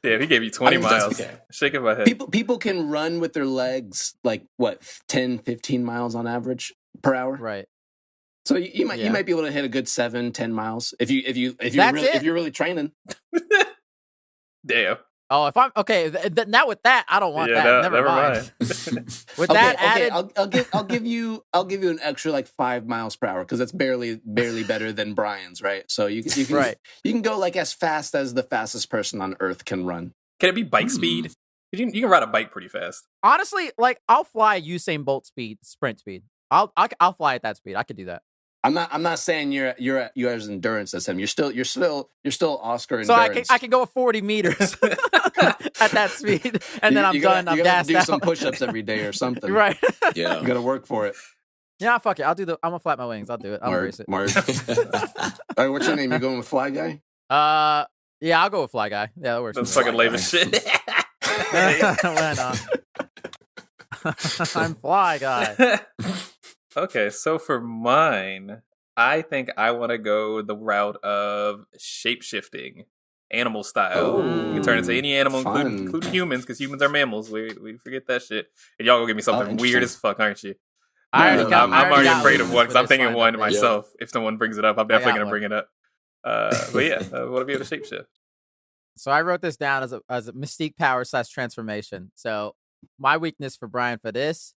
Damn, he gave you 20 miles. Okay. Shaking my head. People can run with their legs like what 10, 15 miles on average per hour. Right. So you might be able to hit a good 7-10 miles if you're really training. Damn. Oh, if I'm okay, now with that, I don't want that. Never mind. With that added, I'll give you an extra like 5 miles per hour because that's barely better than Brian's, right? So you can go like as fast as the fastest person on Earth can run. Can it be bike speed? You can ride a bike pretty fast. Honestly, like I'll fly Usain Bolt speed, sprint speed. I'll fly at that speed. I could do that. I'm not saying you're as endurance as him. You're still Oscar endurance. So I can go 40 meters at that speed, and then I'm done. I'm gassed out. Do some push-ups every day or something. Right. Yeah. You got to work for it. Yeah, fuck it. I'm gonna flap my wings. I'll do it. I'll embrace it. Mark. All right, what's your name? You going with Fly Guy? Yeah, I'll go with Fly Guy. Yeah, that works. That's fucking lame as shit. I'm Fly Guy. Okay, so for mine, I think I want to go the route of shape-shifting, animal style. You can turn into any animal, including humans, because humans are mammals. We forget that shit. And y'all gonna give me something weird as fuck, aren't you? I'm already afraid of one, because I'm thinking one myself. If someone brings it up, I'm definitely going to bring it up. But yeah, I want to be able to shapeshift. So I wrote this down as a mystique power / transformation. So my weakness for Brian for this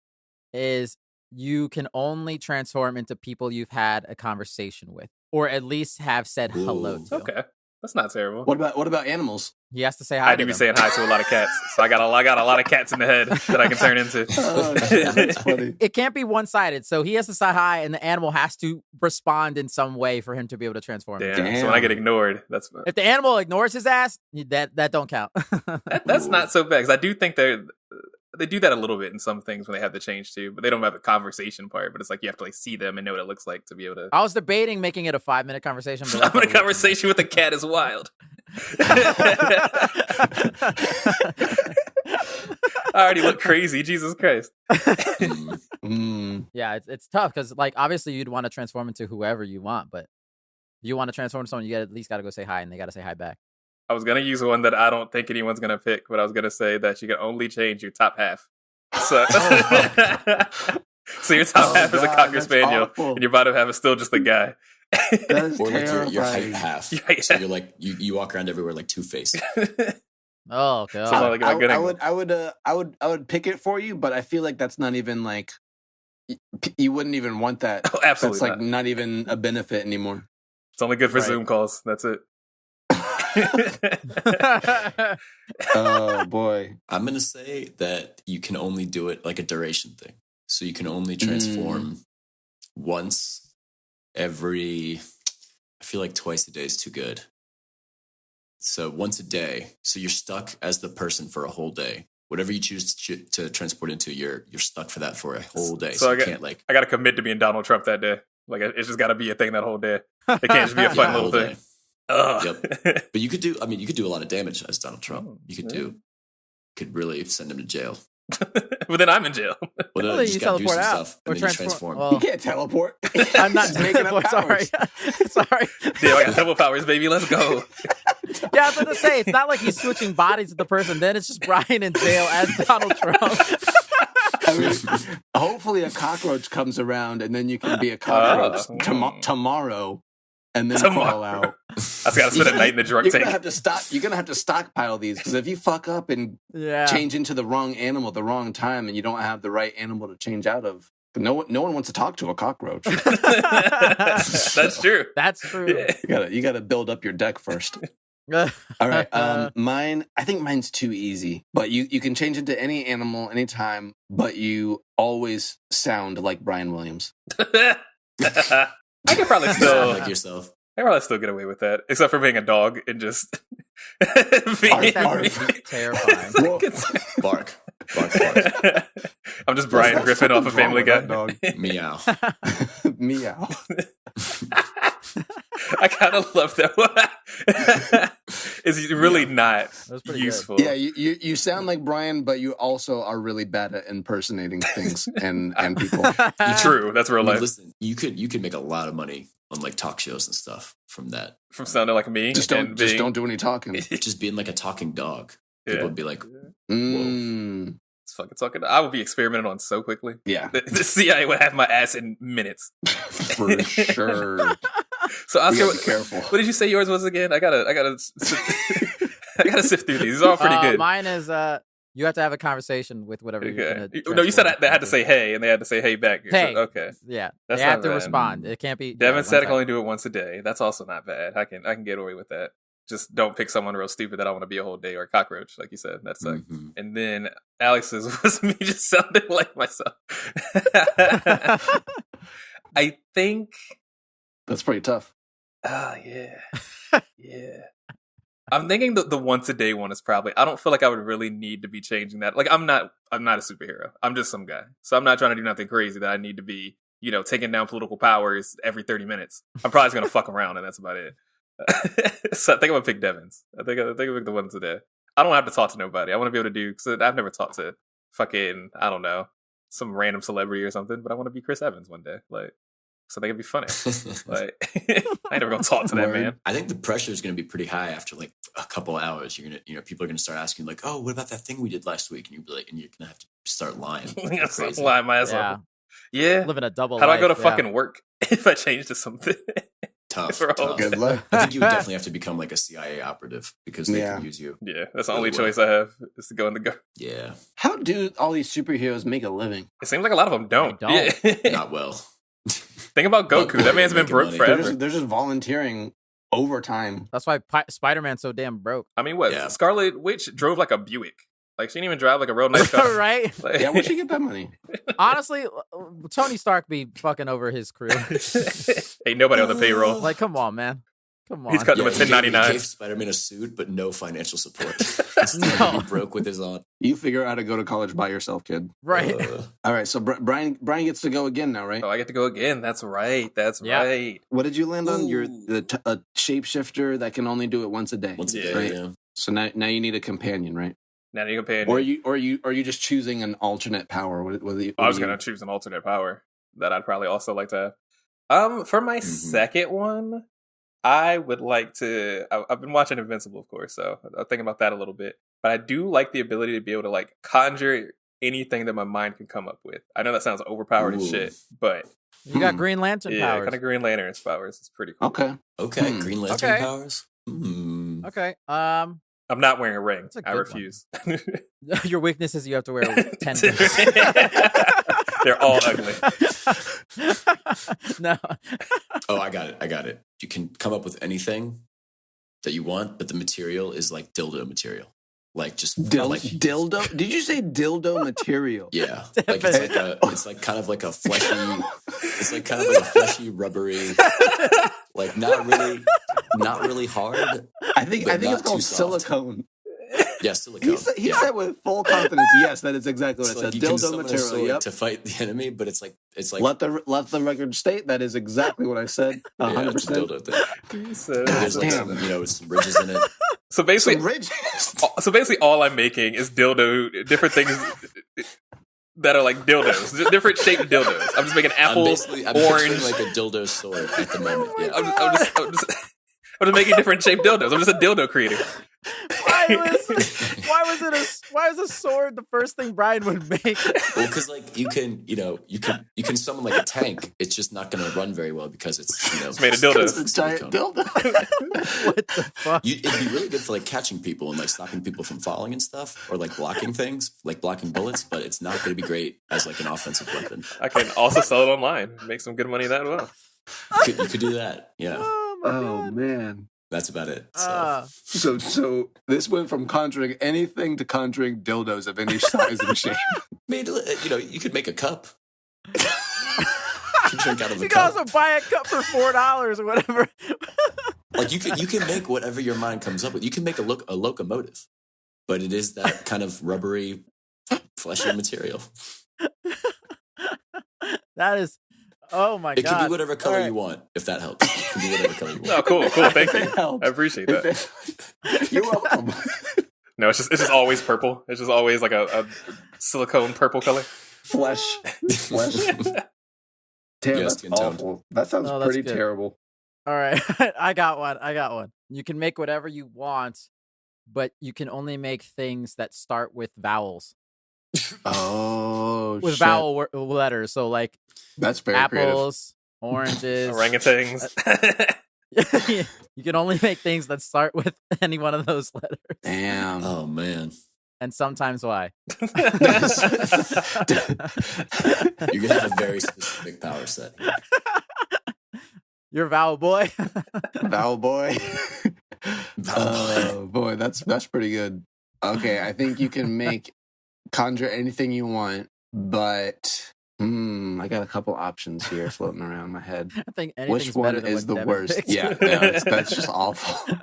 is you can only transform into people you've had a conversation with, or at least have said hello to. Okay, that's not terrible. What about animals? He has to say hi. I do be saying hi to a lot of cats, so I got a lot of cats in the head that I can turn into. Oh, that's funny. It can't be one-sided, so he has to say hi, and the animal has to respond in some way for him to be able to transform. Damn. So when I get ignored, that's if the animal ignores his ass, that don't count. That's not so bad, because I do think they do that a little bit in some things when they have the change too, but they don't have the conversation part. But it's like you have to like see them and know what it looks like to be able to. I was debating making it a 5-minute conversation. But 5-minute conversation with a cat is wild. I already look crazy. Jesus Christ. Yeah, it's tough because like obviously you'd want to transform into whoever you want, but if you want to transform into someone, you at least got to go say hi, and they got to say hi back. I was going to use one that I don't think anyone's going to pick, but I was going to say that you can only change your top half. So, so your top half is a Cocker Spaniel, and your bottom half is still just a guy. Or like your height half. Yeah. So you're like, you walk around everywhere like Two-Face. Oh, God. So I would pick it for you, but I feel like that's not even like, you wouldn't even want that. Oh, absolutely. That's like not even a benefit anymore. It's only good for Zoom calls. That's it. Oh boy. I'm gonna say that you can only do it like a duration thing. So you can only transform once every, I feel like twice a day is too good. So once a day. So you're stuck as the person for a whole day. Whatever you choose to transport into, you're stuck for that for a whole day. So you can't like, I gotta commit to being Donald Trump that day. Like it's just gotta be a thing that whole day. It can't just be a fun little thing. Yep. But you could do a lot of damage as Donald Trump. You could really send him to jail. But then I'm in jail. Well, no, you teleport out stuff, and then you transform. Well, you can't teleport. I'm not making up Sorry. Damn, I got double powers, baby. Let's go. Yeah, I was going to say, it's not like he's switching bodies with the person. Then it's just Brian in jail as Donald Trump. I mean, hopefully a cockroach comes around and then you can be a cockroach tomorrow and then crawl out. I just got to spend a night in the drug tank. You're going to have to stockpile these, because if you fuck up and change into the wrong animal at the wrong time and you don't have the right animal to change out of, No one wants to talk to a cockroach. That's true. That's true. Yeah. You gotta build up your deck first. All right. Mine. I think mine's too easy. But you can change it to any animal, anytime. But you always sound like Brian Williams. I could probably still like yourself. I probably still get away with that, except for being a dog and just being terrifying. Bark. I'm just Brian Griffin off of Family Guy. Dog. Meow. Meow. I kind of love that one. It's really not useful. Good. Yeah, you sound like Brian, but you also are really bad at impersonating things and people. True, that's real life. Listen, you could make a lot of money on like talk shows and stuff from that. From sounding like me. Just don't do any talking. Just being like a talking dog. People would be like, whoa. It's fucking talking. I would be experimented on so quickly. Yeah. The CIA would have my ass in minutes. For sure. So Oscar, be careful. What did you say yours was again? I gotta I gotta sift through these. These are all pretty good. Mine is you have to have a conversation with whatever you're gonna. No, you said they had to say hey, and they had to say hey back. Hey, so, okay, yeah, that's they have to respond. It can't be. Devin said I can only do it once a day. That's also not bad. I can get away with that. Just don't pick someone real stupid that I want to be a whole day, or a cockroach, like you said. That's like. Mm-hmm. And then Alex's was me just sounding like myself. I think that's pretty tough. Yeah. I'm thinking the once a day one is probably. I don't feel like I would really need to be changing that. Like I'm not a superhero. I'm just some guy. So I'm not trying to do nothing crazy that I need to be, taking down political powers every 30 minutes. I'm probably just gonna fuck around, and that's about it. So I think I'm gonna pick Devin's. I think I'll pick the once a day. I don't have to talk to nobody. I want to be able to do because I've never talked to fucking some random celebrity or something. But I want to be Chris Evans one day. Like. So they could be funny. Like, I ain't never gonna talk to that man. I think the pressure is gonna be pretty high after like a couple hours. You're gonna, people are gonna start asking like, "Oh, what about that thing we did last week?" And you'll be like, and you're gonna have to start lying. Crazy. Lie my ass off. Yeah, living a double. How do life, I go to fucking work if I change to something? Tough. Good luck. I think you would definitely have to become like a CIA operative because they can use you. Yeah, that's the only choice I have is to go in the go. Yeah. How do all these superheroes make a living? It seems like a lot of them don't. Yeah. Not well. Think about Goku. That man's been broke forever. They're just volunteering overtime. That's why Spider-Man's so damn broke. I mean, what? Yeah. Scarlet Witch drove like a Buick. Like, she didn't even drive like a real nice car. Right? Like, yeah, where'd she get that money? Honestly, Tony Stark be fucking over his crew. Ain't nobody on the payroll. Like, come on, man. Come on. He's cutting him a 1099. He gave Spider-Man a suit, but no financial support. He broke with his aunt. You figure out how to go to college by yourself, kid. Right. All right, so Brian gets to go again now, right? Oh, I get to go again. That's right. Right. What did you land on? You're a shapeshifter that can only do it once a day. Once a day, right? yeah. So now you need a companion, right? Now you companion. Or are you just choosing an alternate power? I was gonna choose an alternate power that I'd probably also like to have. For my second one, I would like to. I've been watching Invincible, of course, so I'm thinking about that a little bit. But I do like the ability to be able to like conjure anything that my mind can come up with. I know that sounds overpowered as shit, but you got Green Lantern powers. Yeah, kind of Green Lantern's powers. It's pretty cool. Okay, Green Lantern powers. Okay. I'm not wearing a ring. I refuse. Your weakness is you have to wear 10 rings. They're all ugly. No. Oh, I got it. You can come up with anything that you want, but the material is like dildo material. Like just dildo? Did you say dildo material? Yeah. Like it's like kind of like a fleshy. It's like kind of like a fleshy, rubbery. Like not really hard. I think it's called silicone. Yeah, silicone. He said with full confidence, yes, that is exactly what I said. Dildo material, to fight the enemy, but it's like let the record state that is exactly what I said. 100%. It's a dildo thing. There's like some ridges in it. So basically, all I'm making is different things that are like dildos, different shaped dildos. I'm just making apple, I'm orange, like a dildo sword at the moment. Yeah. I'm just making different shaped dildos. I'm just a dildo creator. Why was a sword the first thing Brian would make? Well, because like you can summon like a tank. It's just not going to run very well because it's made of dildos. It's a giant dildo. What the fuck? It'd be really good for like catching people and like stopping people from falling and stuff, or like blocking things, like blocking bullets. But it's not going to be great as like an offensive weapon. I can also sell it online, make some good money that well. You could do that. Yeah. Oh man. That's about it. So this went from conjuring anything to conjuring dildos of any size and shape. You could make a cup. You can drink out of a You cup. can also buy a cup for $4 or whatever. Like you can make whatever your mind comes up with. You can make a locomotive, but it is that kind of rubbery, fleshy material. That is. Oh my god! It can be whatever color you want, if that helps. It can be whatever color you want. Oh, cool. Thank you. I appreciate that. You're welcome. No, it's just always purple. It's just always like a silicone purple color. Flesh. Damn, that's awful. That sounds pretty terrible. All right, I got one. You can make whatever you want, but you can only make things that start with vowels. Oh, with vowel letters. So like that's very apples, creative. Oranges, orangutans. You can only make things that start with any one of those letters. Damn. Oh man. And sometimes why? You're gonna have a very specific power set. You're vowel boy. Vowel boy. Oh boy, that's pretty good. Okay, I think you can conjure anything you want, but I got a couple options here floating around my head. I think which one better than is the Devin worst? picked. Yeah, that's just awful.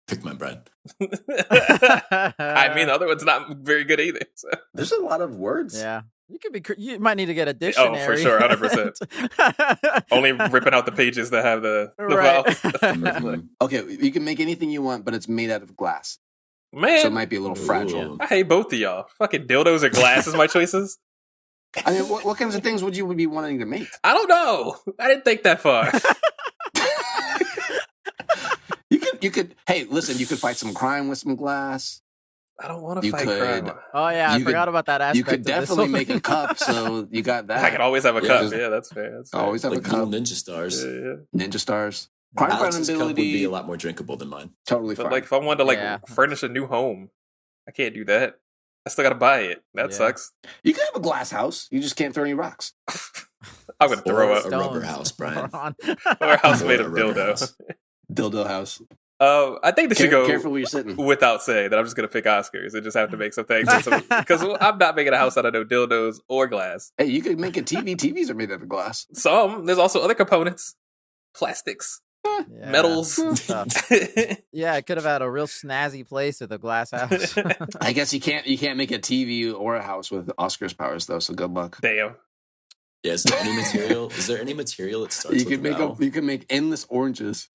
Pick my bread. I mean, the other one's not very good either. So. There's a lot of words. Yeah. You could be. You might need to get a dictionary. Oh, for sure, 100%. Only ripping out the pages that have the vowels. Okay, you can make anything you want, but it's made out of glass. Man, so it might be a little fragile. I hate both of y'all. Fucking dildos or glass is my choices. I mean, what kinds of things would you be wanting to make? I don't know. I didn't think that far. You could. Hey, listen. You could fight some crime with some glass. I don't want to fight crime. Oh yeah, I forgot about that aspect. You could definitely make a cup, so you got that. I could always have a cup. Yeah, that's fair. Always have like a cup. Ninja stars. Yeah. Ninja stars. Alex's cup would be a lot more drinkable than mine. Totally fine. But like, if I wanted to furnish a new home, I can't do that. I still got to buy it. That sucks. You can have a glass house. You just can't throw any rocks. I'm gonna throw a rubber house, Brian. Or a house made of dildo. Dildo house. I think they should go careful where you're sitting. Without saying that I'm just going to pick Oscars and just have to make some things. Because I'm not making a house out of no dildos or glass. Hey, you could make a TV. TVs are made out of glass. There's also other components. Plastics. Metals. Yeah, it could have had a real snazzy place with a glass house. I guess you can't make a TV or a house with Oscar's powers though, so good luck. Damn. Yeah, is there any material that starts you can make endless oranges.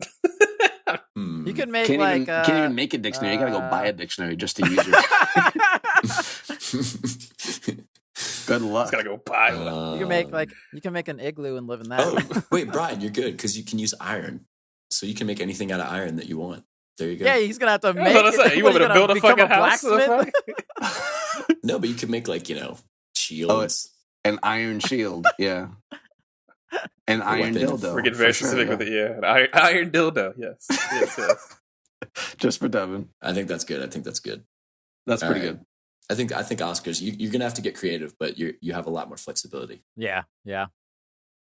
You can make can't even make a dictionary. You gotta go buy a dictionary just to use it. Good luck. Just gotta go buy one. You can make an igloo and live in that. Oh, wait, Brian, you're good because you can use iron, so you can make anything out of iron that you want. There you go. Yeah, he's gonna have to make. You want me to build a fucking house? No, but you can make shields. An iron shield. Yeah. An iron dildo. We're getting very specific with it, yeah. An iron dildo, yes. Yes. Just for Devin. I think that's good. That's pretty good. I think Oscars, you're gonna have to get creative, but you have a lot more flexibility. Yeah.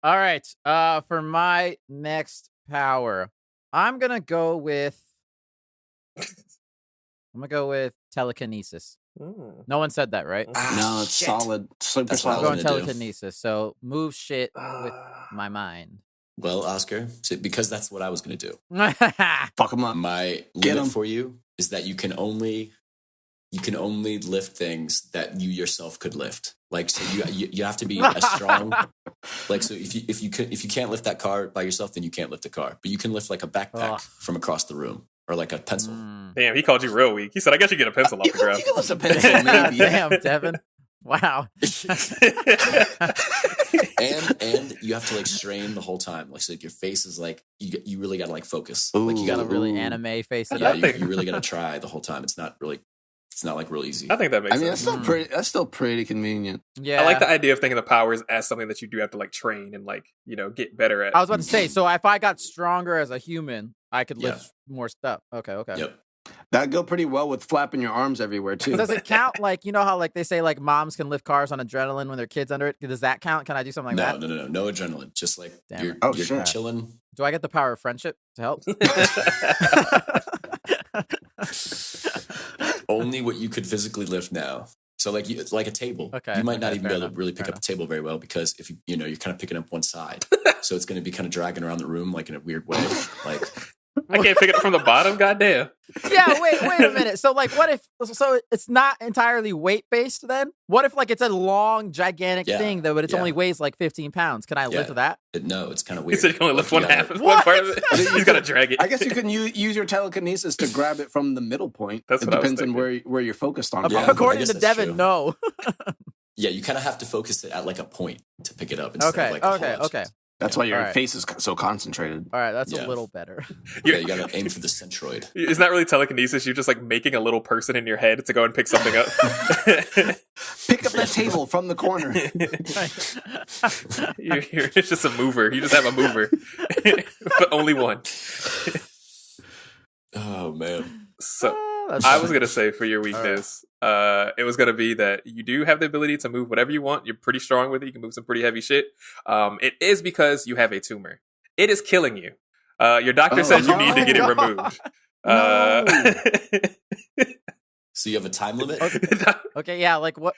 All right. For my next power, I'm gonna go with telekinesis. No one said that, right? No, it's solid. Super solid. I'm going telekinesis. So move shit with my mind. Well, Oscar, because that's what I was going to do. Fuck them up. My limit for you is that you can only lift things that you yourself could lift. Like, so you have to be a strong. Like, so if you can't lift that car by yourself, then you can't lift a car. But you can lift like a backpack from across the room. Or like a pencil. Damn, he called you real weak. He said, I guess you get a pencil off the ground. You can lift a pencil, maybe. Damn, Devin. Wow. and you have to like strain the whole time. Like so your face is like you really gotta like focus. Ooh, like you gotta really anime face it yeah, up. you really gotta try the whole time. It's not like real easy. I think that makes sense. That's still pretty convenient. Yeah. I like the idea of thinking of powers as something that you do have to like train and like, get better at. I was about to say, so if I got stronger as a human, I could lift more stuff. Okay. Yep. That'd go pretty well with flapping your arms everywhere too. Does it count? Like, you know how like they say like moms can lift cars on adrenaline when their kids under it? Does that count? Can I do something like that? No adrenaline. Just like you're chilling. Do I get the power of friendship to help? Only what you could physically lift now. So like it's like a table. Okay. You might not even be able to really pick up the table very well because if you're kind of picking up one side, so it's going to be kind of dragging around the room like in a weird way. Like I can't pick it up from the bottom. Goddamn. Yeah. Wait a minute. So like, what if? So it's not entirely weight based then? What if like it's a long, gigantic thing though, but it only weighs like 15 pounds? Can I lift that? No, it's kind of weird. He said you can only lift one half of one part of it. He's got to drag it. I guess you can use your telekinesis to grab it from the middle point. It depends on where you're focused on. According to Devin, no. Yeah, you kind of have to focus it at like a point to pick it up. Instead of like Okay. That's why your face is so concentrated. All right, that's a little better. You got to aim for the centroid. It's not really telekinesis. You're just like making a little person in your head to go and pick something up. Pick up that table from the corner. It's just a mover. You just have a mover, but only one. Oh man. So I was gonna say for your weakness, it was gonna be that you do have the ability to move whatever you want. You're pretty strong with it. You can move some pretty heavy shit. It is because you have a tumor. It is killing you. Your doctor says you need to get it removed. So you have a time limit? Okay, yeah. Like what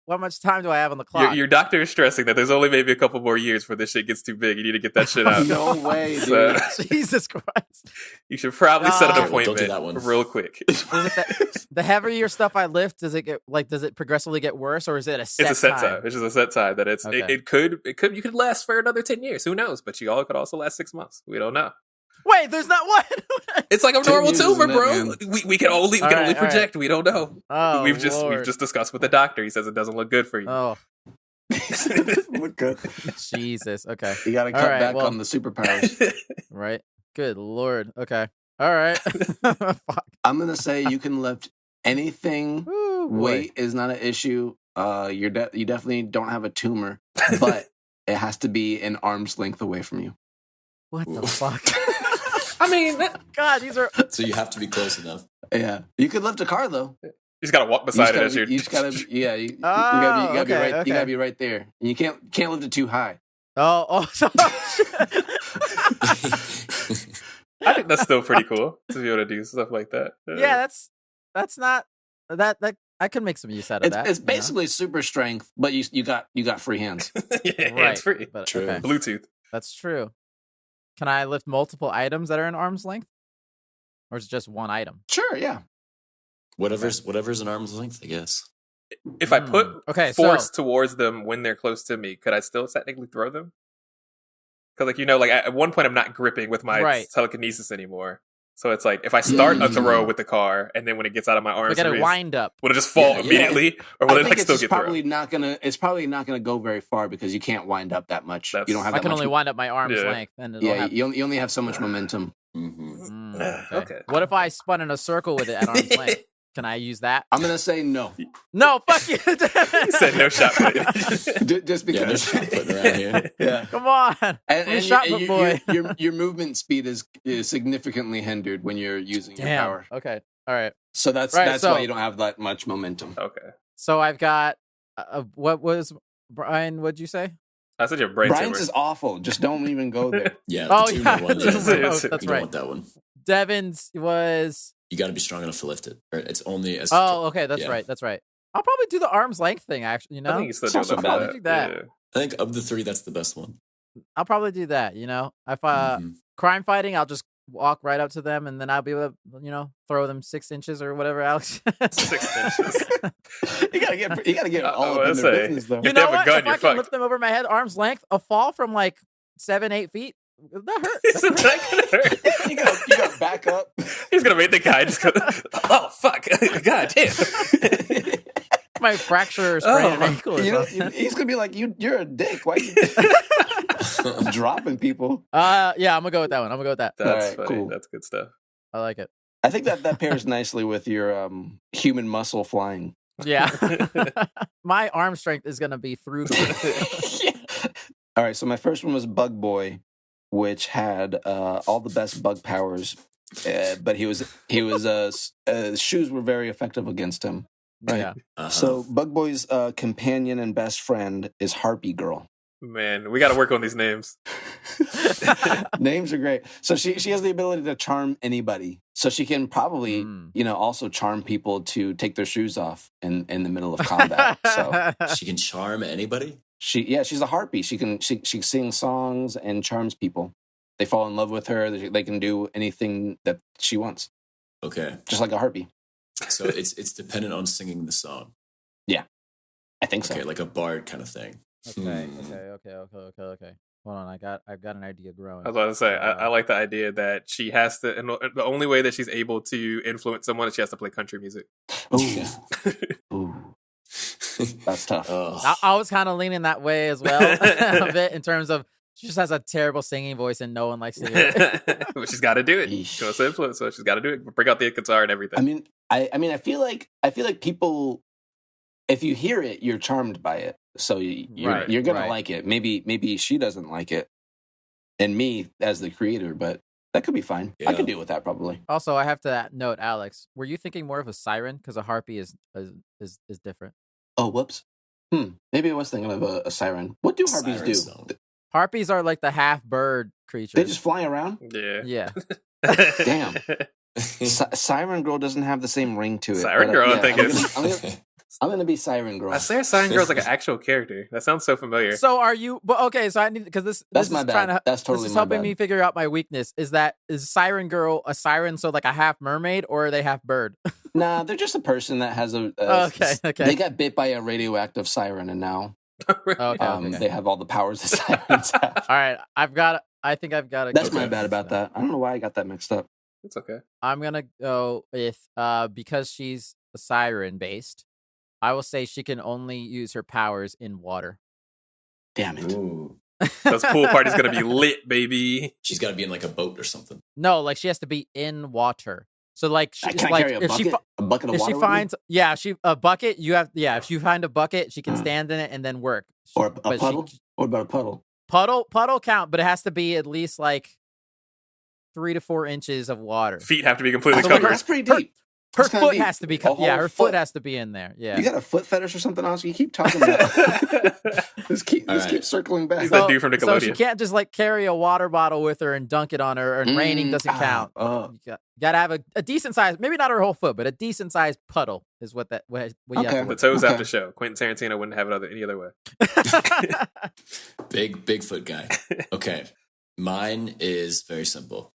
much time do I have on the clock? Your doctor is stressing that there's only maybe a couple more years before this shit gets too big. You need to get that shit out. No way, dude. Jesus Christ. You should probably set an appointment don't do that one. real quick. The heavier stuff I lift, does it progressively get worse, or is it a set time? It's a set time. It's just a set time that it's it could you could last for another 10 years. Who knows? But you all could also last 6 months. We don't know. Wait, there's not one. It's like a normal tumor, bro. We can only project. We don't know. Oh, we've just discussed with the doctor. He says it doesn't look good for you. Oh, look good. Jesus. Okay, you got to cut back on the superpowers. Right. Good Lord. Okay. All right. Fuck. I'm gonna say you can lift anything. Ooh, weight is not an issue. You definitely don't have a tumor, but it has to be an arm's length away from you. What the fuck? I mean, God, these are. So you have to be close enough. Yeah, you could lift a car though. You just gotta walk beside it as you're. You just gotta, yeah. You gotta be right. You gotta be right there. And you can't lift it too high. Oh. I think that's still pretty cool to be able to do stuff like that. Yeah, that's not that I could make some use out of that. It's basically super strength, but you got free hands. Yeah, right. It's free. But, true. Okay. Bluetooth. That's true. Can I lift multiple items that are in arm's length? Or is it just one item? Sure, yeah. Whatever's an arm's length, I guess. If I put force so, towards them when they're close to me, could I still technically throw them? Because, at one point I'm not gripping with my telekinesis anymore. So it's like, if I start a throw with the car, and then when it gets out of my arms, I gotta wind up. Will it just fall immediately, or will it still get thrown? It's probably not gonna go very far because you can't wind up that much. You don't have. I can only wind up my arm's length, and you only have so much momentum. Mm-hmm. Okay. What if I spun in a circle with it at arm's length? Can I use that? I'm gonna say no. No, fuck you. He said no shot put. Just because. Yeah, no shot putting around here. Yeah. Come on. And your movement speed is significantly hindered when you're using your power. Okay. All right. So that's why you don't have that much momentum. Okay. So I've got what was Brian? What'd you say? I said your brain. Brian's is awful. Just don't even go there. Yeah. One, you that's don't right. want that one. Devin's was. You got to be strong enough to lift it. Right? It's only as. Oh, okay. That's right. That's right. I'll probably do the arm's length thing. Actually, I think you still I'll probably do that. Yeah. I think of the three, that's the best one. I'll probably do that. If crime fighting, I'll just walk right up to them, and then I'll be able to, throw them 6 inches or whatever, Alex. 6 inches. You gotta get all up in their business, though. You know what? If I can lift them over my head, arm's length, a fall from like 7-8 feet. That hurt. That gonna hurt. you gotta back up. He's gonna make the guy just go, oh fuck, god damn. might fracture or sprain an ankle. Or he's gonna be like, you're a dick. Why you dropping people? Yeah, I'm gonna go with that one. I'm gonna go with that. That's right, funny. cool. That's good stuff. I like it. I think that pairs nicely with your human muscle flying. Yeah. My arm strength is gonna be through the All right, so my first one was Bug Boy, which had all the best bug powers, but he was shoes were very effective against him. Right. Yeah. So Bug Boy's companion and best friend is Harpy Girl. Man, we got to work on these names. Names are great. So she has the ability to charm anybody. So she can probably also charm people to take their shoes off in the middle of combat. So she can charm anybody. She's a harpy. She sings songs and charms people. They fall in love with her. They can do anything that she wants. Okay, just like a harpy. So it's dependent on singing the song. Yeah, I think so. Okay, like a bard kind of thing. Okay. Hold on, I've got an idea growing. I was about to say, I like the idea that she has to, and the only way that she's able to influence someone is she has to play country music. Ooh. Ooh. That's tough. I was kind of leaning that way as well, a bit, in terms of she just has a terrible singing voice and no one likes to hear it. But she's got to do it. She wants to influence, so she's got to do it. Bring out the guitar and everything. I feel like people, if you hear it, you're charmed by it. So you're gonna like it. Maybe she doesn't like it, and me as the creator, but that could be fine. Yeah. I could deal with that probably. Also, I have to note, Alex, were you thinking more of a siren? Because a harpy is different. Oh, whoops. Maybe I was thinking of a siren. What do harpies do? Song. Harpies are like the half bird creatures. They just fly around? Yeah. Damn. Siren Girl doesn't have the same ring to it. Siren Girl, I think it's... I'm going to be Siren Girl. I swear Siren Girl's like an actual character. That sounds so familiar. So are you... But okay, so I need... Because this my is bad. trying to... That's totally this is my helping bad. me figure out my weakness. Is Siren Girl a siren, so like a half mermaid, or are they half bird? Nah, they're just a person that has a... Okay. They got bit by a radioactive siren, and now they have all the powers that sirens have. All right, I think I've got it. That's my bad about that. I don't know why I got that mixed up. It's okay. I'm going to go with... because she's a siren-based, I will say she can only use her powers in water. Damn it. Ooh. Those pool parties going to be lit, baby. She's got to be in like a boat or something. No, like she has to be in water. So like she's like carry a bucket of water. She finds a bucket. If you find a bucket, she can stand in it and then work. Or a puddle. What about a puddle? Puddle count, but it has to be at least like 3 to 4 inches of water. Feet have to be completely covered. That's pretty deep. Her foot has to be her foot has to be in there. Yeah. You got a foot fetish or something else? You keep talking about Let's keep circling back. He's that dude from Nickelodeon. So she can't just like carry a water bottle with her and dunk it on her, and raining doesn't count. You gotta have a decent size, maybe not her whole foot, but a decent sized puddle is what you have to The toes have to show. Quentin Tarantino wouldn't have it any other way. Big foot guy. Okay. Mine is very simple.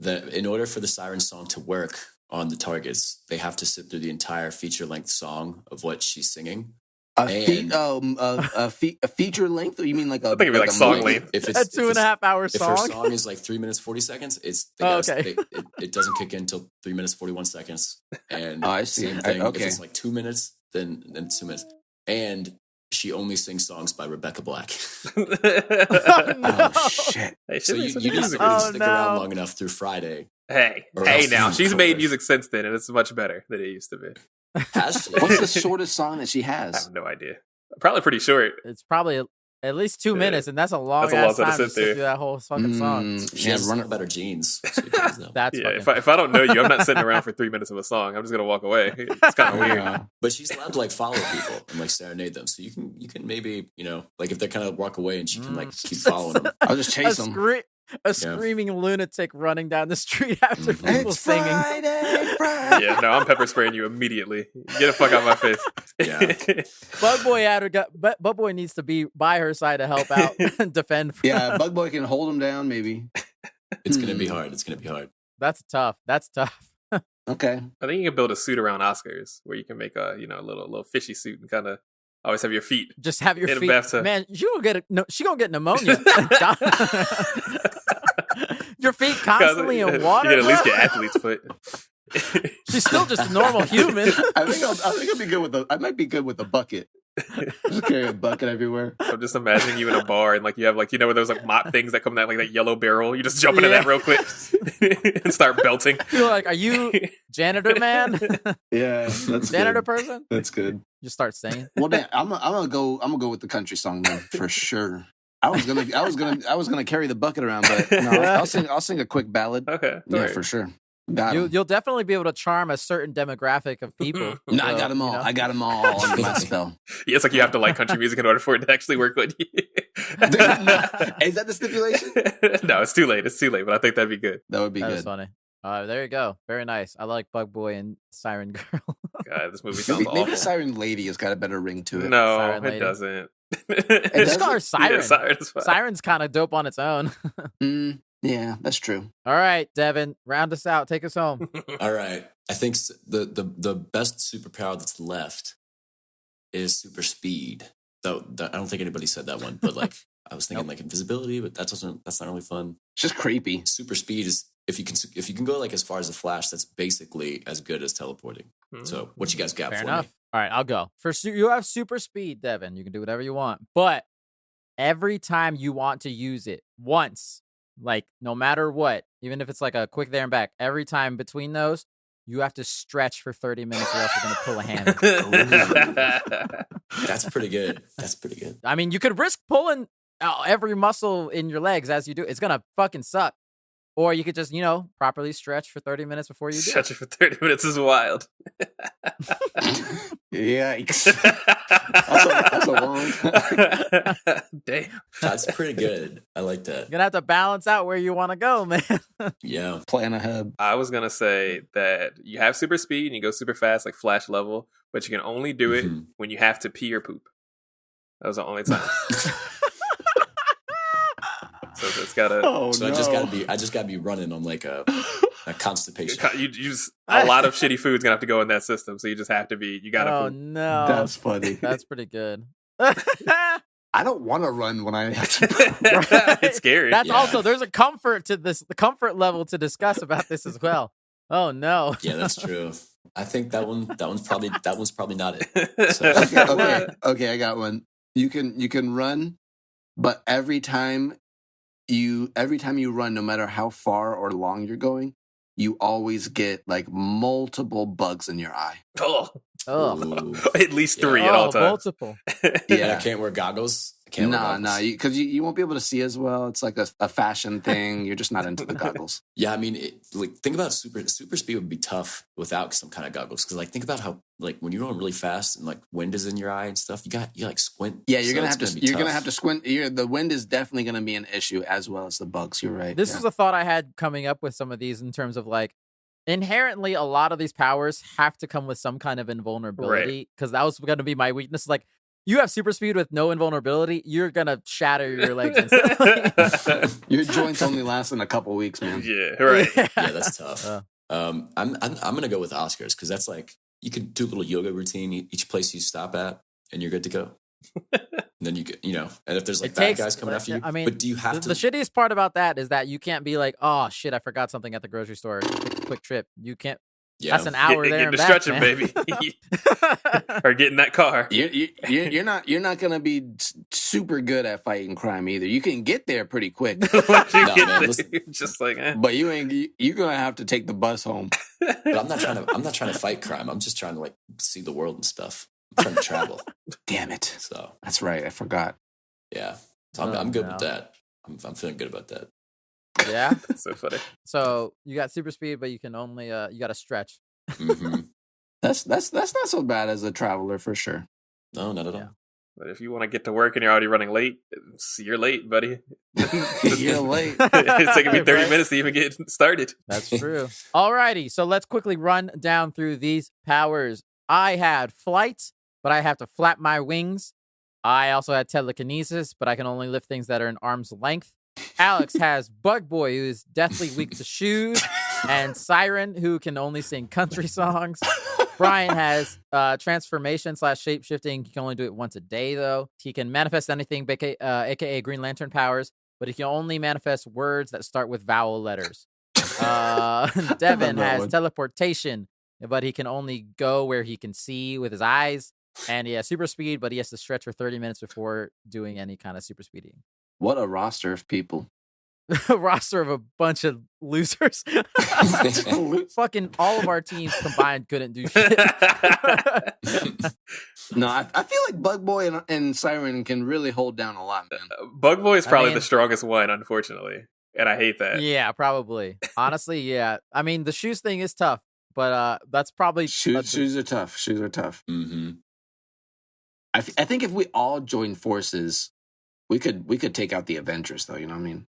In order for the siren song to work on the targets, they have to sit through the entire feature-length song of what she's singing. A feature length? Or you mean like a? I think it'd be like song length. If it's a 2.5 hour song. If her song is like 3 minutes 40 seconds, it doesn't kick in until 3 minutes 41 seconds. And I see. Same thing. Okay. If it's like 2 minutes, then 2 minutes. And she only sings songs by Rebecca Black. Oh shit! So you need to stick around long enough through Friday. Hey now, she's made music since then, and it's much better than it used to be. Has she? What's the shortest song that she has? I have no idea. Probably pretty short. It's probably at least 2 minutes, and that's a long ass time to sit through that whole fucking song. She has run better jeans. That's if I don't know you, I'm not sitting around for 3 minutes of a song. I'm just gonna walk away. It's kind of weird. But she's allowed to like follow people and like serenade them. So you can maybe like if they kind of walk away and she can like keep following them. I'll just chase them. A screaming lunatic running down the street after people singing. Friday. Yeah, no, I'm pepper spraying you immediately. Get the fuck out of my face. Yeah. Bug Boy needs to be by her side to help out and defend. Yeah, Bug Boy can hold him down, maybe. It's gonna be hard. That's tough. Okay. I think you can build a suit around Oscars where you can make a little fishy suit and kind of always have your feet. Just have your in feet. A bathtub. Man, she gonna get pneumonia. Your feet constantly in water. You can at least get athlete's foot. She's still just a normal human. I think I'll be good with I might be good with a bucket. Just carry a bucket everywhere. I'm just imagining you in a bar and like you have like where those like mop things that come in that like that yellow barrel. You just jump into that real quick and start belting. You're like, are you janitor man? Yeah, that's janitor good. person. That's good. You start singing. Well, then I'm gonna go with the country song then for sure. I was gonna carry the bucket around, but no, I'll sing a quick ballad. Okay, yeah, right. for sure. You'll definitely be able to charm a certain demographic of people. No, I got them all. I got them all under my spell. Yeah, it's like you have to like country music in order for it to actually work with you. Is that the stipulation? No, it's too late. It's too late, but I think that'd be good. That would be good. That was funny. There you go. Very nice. I like Bug Boy and Siren Girl. God, this movie sounds awful. Maybe Siren Lady has got a better ring to it. No, Siren it Lady. Doesn't. Just call her Siren. Yeah, Siren's fine. Siren's kind of dope on its own. Yeah, that's true. All right, Devin, round us out. Take us home. All right. I think the best superpower that's left is super speed. Though I don't think anybody said that one, but like I was thinking like invisibility, but that's not really fun. It's just creepy. Super speed is if you can go like as far as the Flash, that's basically as good as teleporting. So what you guys got Fair for enough. me? All right, I'll go. You have super speed, Devin. You can do whatever you want, but every time you want to use it once, like no matter what, even if it's like a quick there and back, every time between those, you have to stretch for 30 minutes or else you're going to pull a hammer. That's pretty good. That's pretty good. I mean, you could risk pulling every muscle in your legs as you do. It's going to fucking suck. Or you could just, properly stretch for 30 minutes before you do. Stretching for 30 minutes is wild. Yikes. That's a long. Damn. That's pretty good. I like that. You're going to have to balance out where you want to go, man. Yeah. Plan ahead. I was going to say that you have super speed and you go super fast, like Flash level, but you can only do it when you have to pee or poop. That was the only time. So it's gotta. Oh, so no. I just gotta be running on like a constipation. You just a lot of shitty food's gonna have to go in that system. So you just have to be. You gotta. Oh poop. no, that's funny. That's pretty good. I don't want to run when I have to. Right? It's scary. That's also there's a comfort to this, the comfort level to discuss about this as well. Oh no. Yeah, that's true. I think that one's probably not it. So. Okay, I got one. You can run, but every time you run, no matter how far or long you're going, you always get like multiple bugs in your eye. Oh, at least 3 at all times. Multiple. Yeah, I can't wear goggles. No, because you won't be able to see as well. It's like a fashion thing. You're just not into the goggles. Yeah, I mean, think about super speed would be tough without some kind of goggles. Because like think about how like when you're going really fast and like wind is in your eye and stuff, you like squint. Yeah, you're gonna have to squint. The wind is definitely gonna be an issue as well as the bugs. You're right. This is a thought I had coming up with some of these in terms of like inherently a lot of these powers have to come with some kind of invulnerability because that was going to be my weakness. Like you have super speed with no invulnerability, you're gonna shatter your legs instantly. Your joints only last in a couple weeks, man. Yeah, right. Yeah, that's tough. I'm gonna go with Oscars because that's like you can do a little yoga routine each place you stop at, and you're good to go. And then and if there's like bad guys coming after you, I mean, but do you have to? The shittiest part about that is that you can't be like, oh shit, I forgot something at the grocery store. Take a quick trip. You can't. Yeah. That's an hour there and back, stretching, man. baby. Or get in that car. You're not gonna be super good at fighting crime either. You can get there pretty quick. Just like, but you're gonna have to take the bus home. But I'm not trying to fight crime. I'm just trying to like see the world and stuff. I'm trying to travel. Damn it! So that's right. I forgot. Yeah, so I'm good with that. I'm feeling good about that. Yeah, so funny. So you got super speed, but you can only you got to stretch. Mm-hmm. That's not so bad as a traveler for sure. No, not at all. But if you want to get to work and you're already running late, you're late, buddy. You're late. It's taking me 30 minutes to even get started. That's true. Alrighty, so let's quickly run down through these powers. I had flight, but I have to flap my wings. I also had telekinesis, but I can only lift things that are in arm's length. Alex has Bug Boy, who is deathly weak to shoes, and Siren, who can only sing country songs. Brian has transformation / shape-shifting. He can only do it once a day, though. He can manifest anything, aka Green Lantern powers, but he can only manifest words that start with vowel letters. Devin has teleportation, but he can only go where he can see with his eyes. And he has super speed, but he has to stretch for 30 minutes before doing any kind of super speeding. What a roster of people. A roster of a bunch of losers. Fucking all of our teams combined couldn't do shit. No, I feel like Bug Boy and Siren can really hold down a lot, man. Bug Boy is probably the strongest one, unfortunately. And I hate that. Yeah, probably. Honestly, yeah. I mean, the shoes thing is tough, but that's probably... Shoes are tough. Shoes are tough. Mm-hmm. I think if we all join forces, we could take out the Avengers, though. You know what I mean?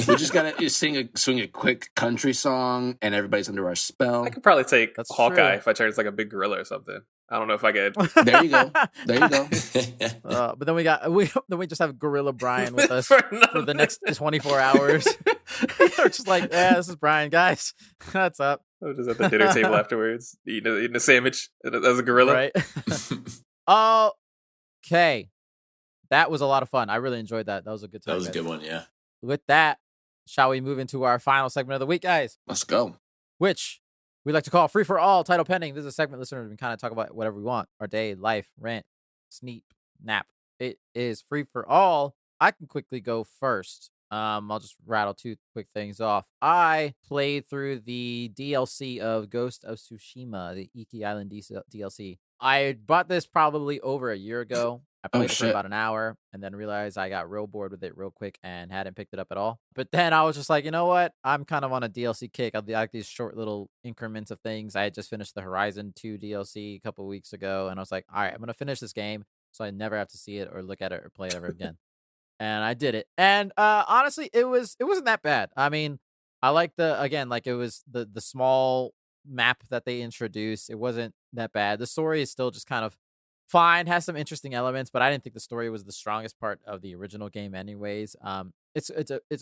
We just gotta swing a quick country song, and everybody's under our spell. I could probably take Hawkeye if I turned like a big gorilla or something. I don't know if I could. There you go. But then we just have Gorilla Brian with us for the next 24 hours. We're just like, yeah, this is Brian, guys. What's up? I'm just at the dinner table afterwards, eating a sandwich as a gorilla. Right. Okay. That was a lot of fun. I really enjoyed that. That was a good time. That was a good one, yeah. With that, shall we move into our final segment of the week, guys? Let's go. Which we like to call Free for All, title pending. This is a segment listeners can kind of talk about whatever we want. Our day, life, rant, sneak, nap. It is free for all. I can quickly go first. I'll just rattle two quick things off. I played through the DLC of Ghost of Tsushima, the Iki Island DLC. I bought this probably over a year ago. I played it for about an hour and then realized I got real bored with it real quick and hadn't picked it up at all. But then I was just like, you know what? I'm kind of on a DLC kick. I like these short little increments of things. I had just finished the Horizon 2 DLC a couple weeks ago, and I was like, all right, I'm going to finish this game so I never have to see it or look at it or play it ever again. And I did it. And honestly, it wasn't that bad. I mean, I like it was the small map that they introduced. It wasn't that bad. The story is still just kind of fine, has some interesting elements, but I didn't think the story was the strongest part of the original game anyways. It's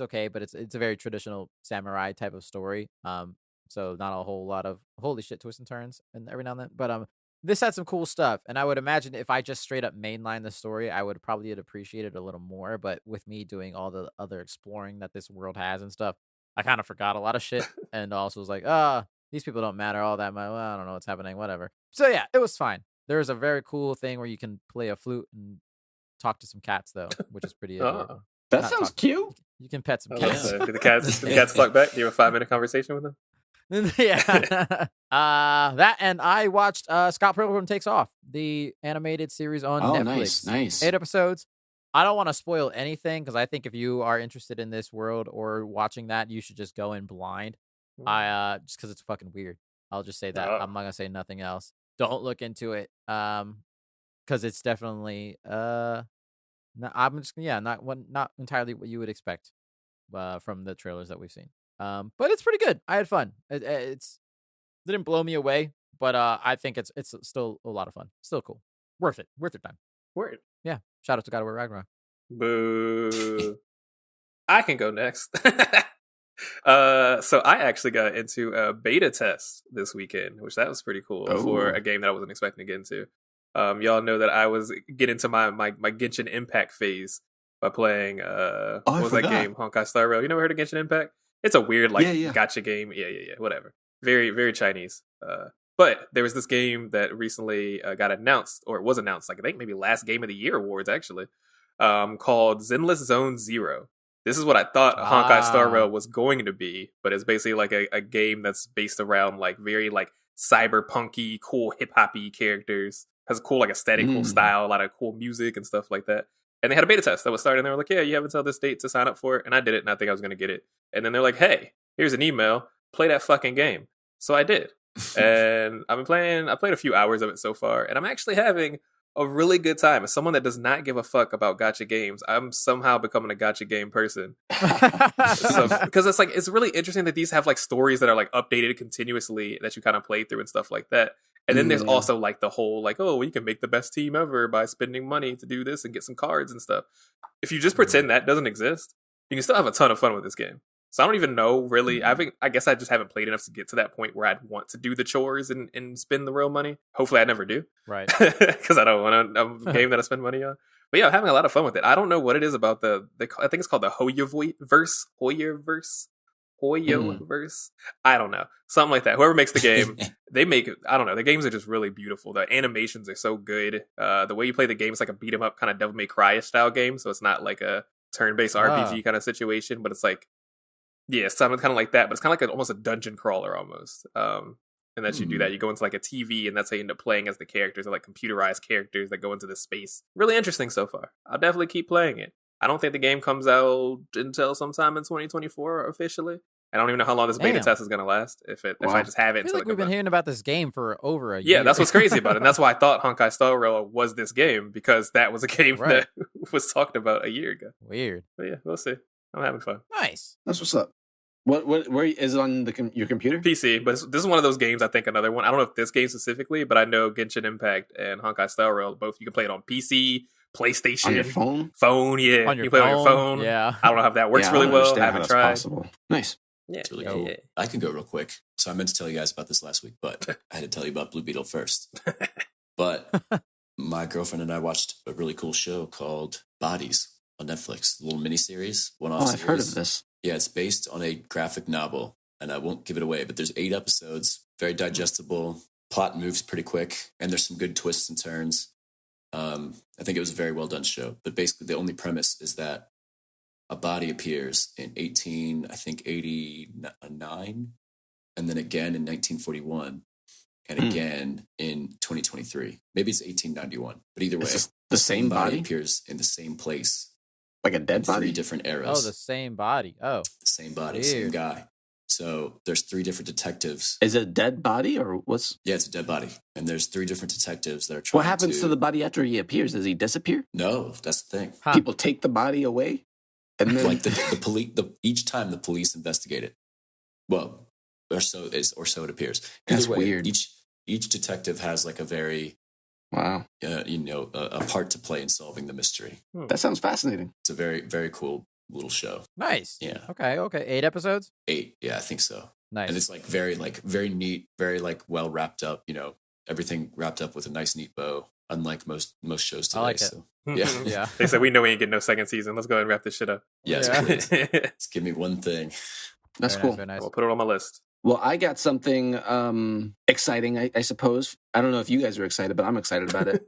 okay, but it's a very traditional samurai type of story. So not a whole lot of holy shit twists and turns and every now and then. But this had some cool stuff, and I would imagine if I just straight up mainline the story, I would probably appreciate it a little more. But with me doing all the other exploring that this world has and stuff, I kind of forgot a lot of shit, and also was like, these people don't matter all that much. Well, I don't know what's happening, whatever. So yeah, it was fine. There's a very cool thing where you can play a flute and talk to some cats, though, which is pretty adorable. That sounds cute. You can pet some cats. Do the cats talk back? Do you have a 5-minute conversation with them? Yeah. That, and I watched Scott Pilgrim Takes Off, the animated series on Netflix. Nice. 8 episodes. I don't want to spoil anything because I think if you are interested in this world or watching that, you should just go in blind. Just because it's fucking weird. I'll just say that. I'm not gonna say nothing else. Don't look into it, because it's definitely not entirely what you would expect from the trailers that we've seen. But it's pretty good. I had fun. It didn't blow me away, but I think it's still a lot of fun. Still cool. Worth your time. Word. Yeah. Shout out to God of War Ragnarok. Boo. I can go next. So I actually got into a beta test this weekend, which that was pretty cool for a game that I wasn't expecting to get into. Y'all know that I was getting into my Genshin Impact phase by playing what was that game? Honkai Star Rail. You never heard of Genshin Impact? It's a weird gacha game. Yeah, whatever. Very, very Chinese. But there was this game that recently got announced, or it was announced, like I think maybe last Game of the Year awards actually, called Zenless Zone Zero. This is what I thought Honkai Star Rail was going to be, but it's basically like a game that's based around like very like cyberpunky, cool hip hoppy characters. Has a cool like aesthetic, cool style, a lot of cool music and stuff like that. And they had a beta test that was started, and they were like, "Yeah, you have until this date to sign up for it." And I did it, and I think I was going to get it. And then they're like, "Hey, here's an email. Play that fucking game." So I did, and I've been playing. I played a few hours of it so far, and I'm actually having a really good time. As someone that does not give a fuck about gacha games, I'm somehow becoming a gacha game person. Because it's really interesting that these have like stories that are like updated continuously that you kind of play through and stuff like that. And then there's also like the whole like, oh, you can make the best team ever by spending money to do this and get some cards and stuff. If you just pretend that doesn't exist, you can still have a ton of fun with this game. So I don't even know really. I guess I just haven't played enough to get to that point where I'd want to do the chores and spend the real money. Hopefully I never do. Right. Because I don't want a game that I spend money on. But yeah, I'm having a lot of fun with it. I don't know what it is about I think it's called the Hoyoverse. Hoyoverse. I don't know. Something like that. Whoever makes the game, they make it. I don't know. The games are just really beautiful. The animations are so good. The way you play the game is like a beat 'em up kind of Devil May Cry style game. So it's not like a turn-based RPG kind of situation, but it's like, yeah, something kind of like that. But it's kind of like almost a dungeon crawler almost. And that you do that. You go into like a TV, and that's how you end up playing as the characters, or like computerized characters that go into this space. Really interesting so far. I'll definitely keep playing it. I don't think the game comes out until sometime in 2024 officially. I don't even know how long this beta test is going to last. If I just have it, I feel like we've been hearing about this game for over a year. Yeah, that's what's crazy about it. And that's why I thought Honkai Star Rail was this game, because that was a game that was talked about a year ago. Weird. But yeah, we'll see. I'm having fun. Nice. That's what's up. Where is it on your computer? PC, but this is one of those games. I think another one. I don't know if this game specifically, but I know Genshin Impact and Honkai Star Rail both. You can play it on PC, PlayStation, on your phone. Yeah, you can play it on your phone. Yeah, I don't know if that works really well. I haven't tried. Possible. Nice. Yeah, it's really cool. Yeah. I can go real quick. So I meant to tell you guys about this last week, but I had to tell you about Blue Beetle first. But my girlfriend and I watched a really cool show called Bodies on Netflix, a little miniseries, one-off series. I've heard of this. Yeah, it's based on a graphic novel, and I won't give it away, but there's 8 episodes, very digestible, plot moves pretty quick, and there's some good twists and turns. I think it was a very well done show, but basically the only premise is that a body appears in 89, and then again in 1941, and again in 2023. Maybe it's 1891, but either way, the same body appears in the same place. Like a dead body? 3 different eras. Oh, the same body. Oh. The same body, same guy. So there's 3 different detectives. Is it a dead body or what's? Yeah, it's a dead body. And there's 3 different detectives that are trying What happens to the body after he appears? Does he disappear? No, that's the thing. Huh. People take the body away? And then... Like the police, each time the police investigate it. Well, or so it appears. That's weird. Each detective has like a very... Wow. A part to play in solving the mystery. That sounds fascinating. It's a very, very cool little show. Nice. Yeah. Okay. 8 episodes? 8. Yeah, I think so. Nice. And it's very neat, very well wrapped up, everything wrapped up with a nice neat bow, unlike most shows today. I like it. So, yeah. Yeah. They said, we know we ain't getting no second season. Let's go ahead and wrap this shit up. Yeah, it's great. Just give me one thing. That's very cool. Nice, very nice. We'll put it on my list. Well, I got something exciting, I suppose. I don't know if you guys are excited, but I'm excited about it.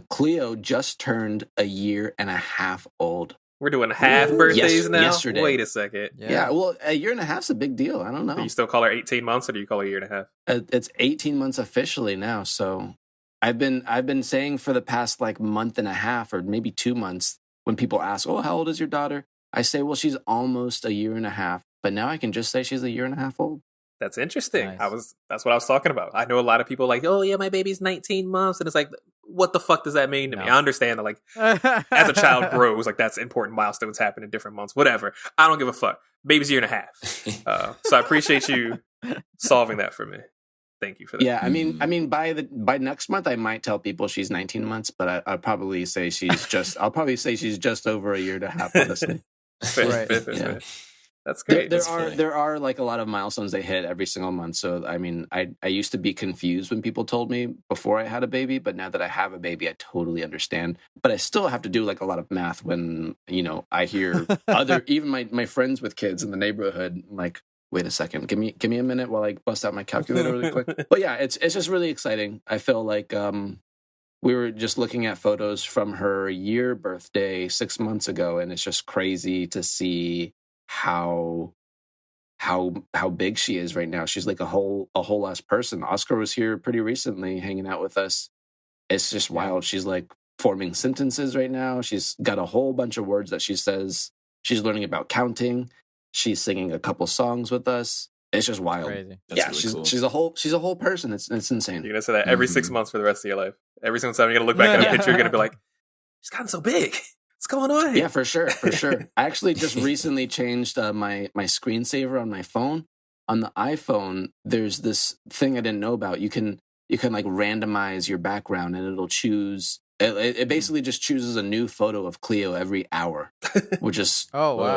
Cleo just turned a year and a half old. We're doing half birthdays now? Yesterday. Wait a second. Yeah, well, a year and a half's a big deal. I don't know. Do you still call her 18 months, or do you call her a year and a half? It's 18 months officially now. So I've been saying for the past like month and a half, or maybe 2 months, when people ask, "Oh, how old is your daughter?" I say, "Well, she's almost a year and a half." But now I can just say she's a year and a half old. That's interesting. Nice. That's what I was talking about. I know a lot of people like, "Oh yeah, my baby's 19 months," and it's like, what the fuck does that mean to me? I understand that, like, as a child grows, like, that's important milestones happen in different months, whatever. I don't give a fuck. Baby's a year and a half. So I appreciate you solving that for me. Thank you for that. Yeah, I mean, by next month, I might tell people she's 19 months, but I'll probably say she's just over a year and a half, honestly. Fair. That's great. There are like a lot of milestones they hit every single month. So I mean, I used to be confused when people told me before I had a baby, but now that I have a baby, I totally understand. But I still have to do like a lot of math when I hear even my friends with kids in the neighborhood like, wait a second, give me a minute while I bust out my calculator really quick. But yeah, it's just really exciting. I feel like we were just looking at photos from her year birthday 6 months ago, and it's just crazy to see how big she is right now. She's like a whole ass person. Oscar was here pretty recently hanging out with us. It's just wild. She's like forming sentences right now. She's got a whole bunch of words that she says. She's learning about counting. She's singing a couple songs with us. It's just wild. Crazy. That's really cool. she's a whole person. It's insane. You're gonna say that every 6 months for the rest of your life. Every single time you're gonna look back at a picture, you're gonna be like, she's gotten so big. What's going on? Yeah, for sure. I actually just recently changed my screensaver on my phone. On the iPhone, there's this thing I didn't know about. You can like randomize your background, and it'll choose. It basically just chooses a new photo of Cleo every hour, which is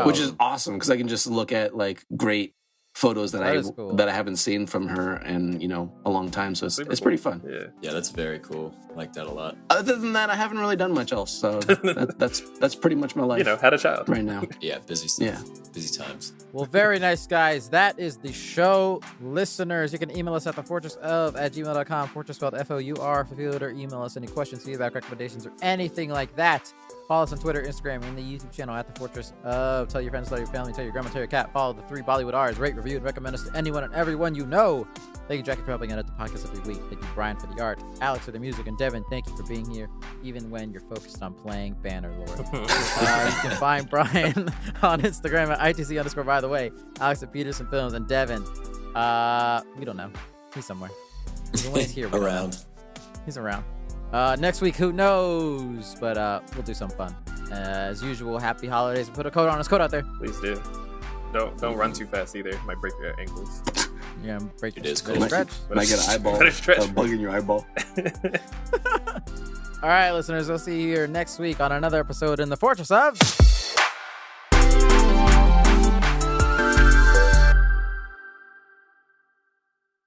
which is awesome because I can just look at like great photos that I haven't seen from her in a long time. So it's pretty fun. Yeah, that's very cool. I like that a lot. Other than that, I haven't really done much else. So that's pretty much my life. Had a child right now. Yeah, busy stuff. Yeah. Busy times. Well, very nice, guys. That is the show. Listeners, you can email us at thefortressof@gmail.com. Fortress spelled F-O-U-R. For people to email us any questions, feedback, recommendations, or anything like that. Follow us on Twitter, Instagram, and the YouTube channel at The Fortress of. Tell your friends, tell your family, tell your grandma, tell your cat. Follow the 3 Bollywood R's. Rate, review, and recommend us to anyone and everyone you know. Thank you, Jackie, for helping edit the podcast every week. Thank you, Brian, for the art. Alex, for the music. And Devin, thank you for being here, even when you're focused on playing Bannerlord. You can find Brian on Instagram at ITC_ by the way. Alex at Peterson Films. And Devin, we don't know. He's somewhere. He's here. Around. He's around. Next week, who knows? But we'll do something fun. As usual, happy holidays. Put a code on us. Code out there. Please do. Don't run too fast either. Might break your ankles. Yeah, break your stretch. Might get an eyeball. A bug in your eyeball. All right, listeners. We'll see you here next week on another episode in the Fortress of.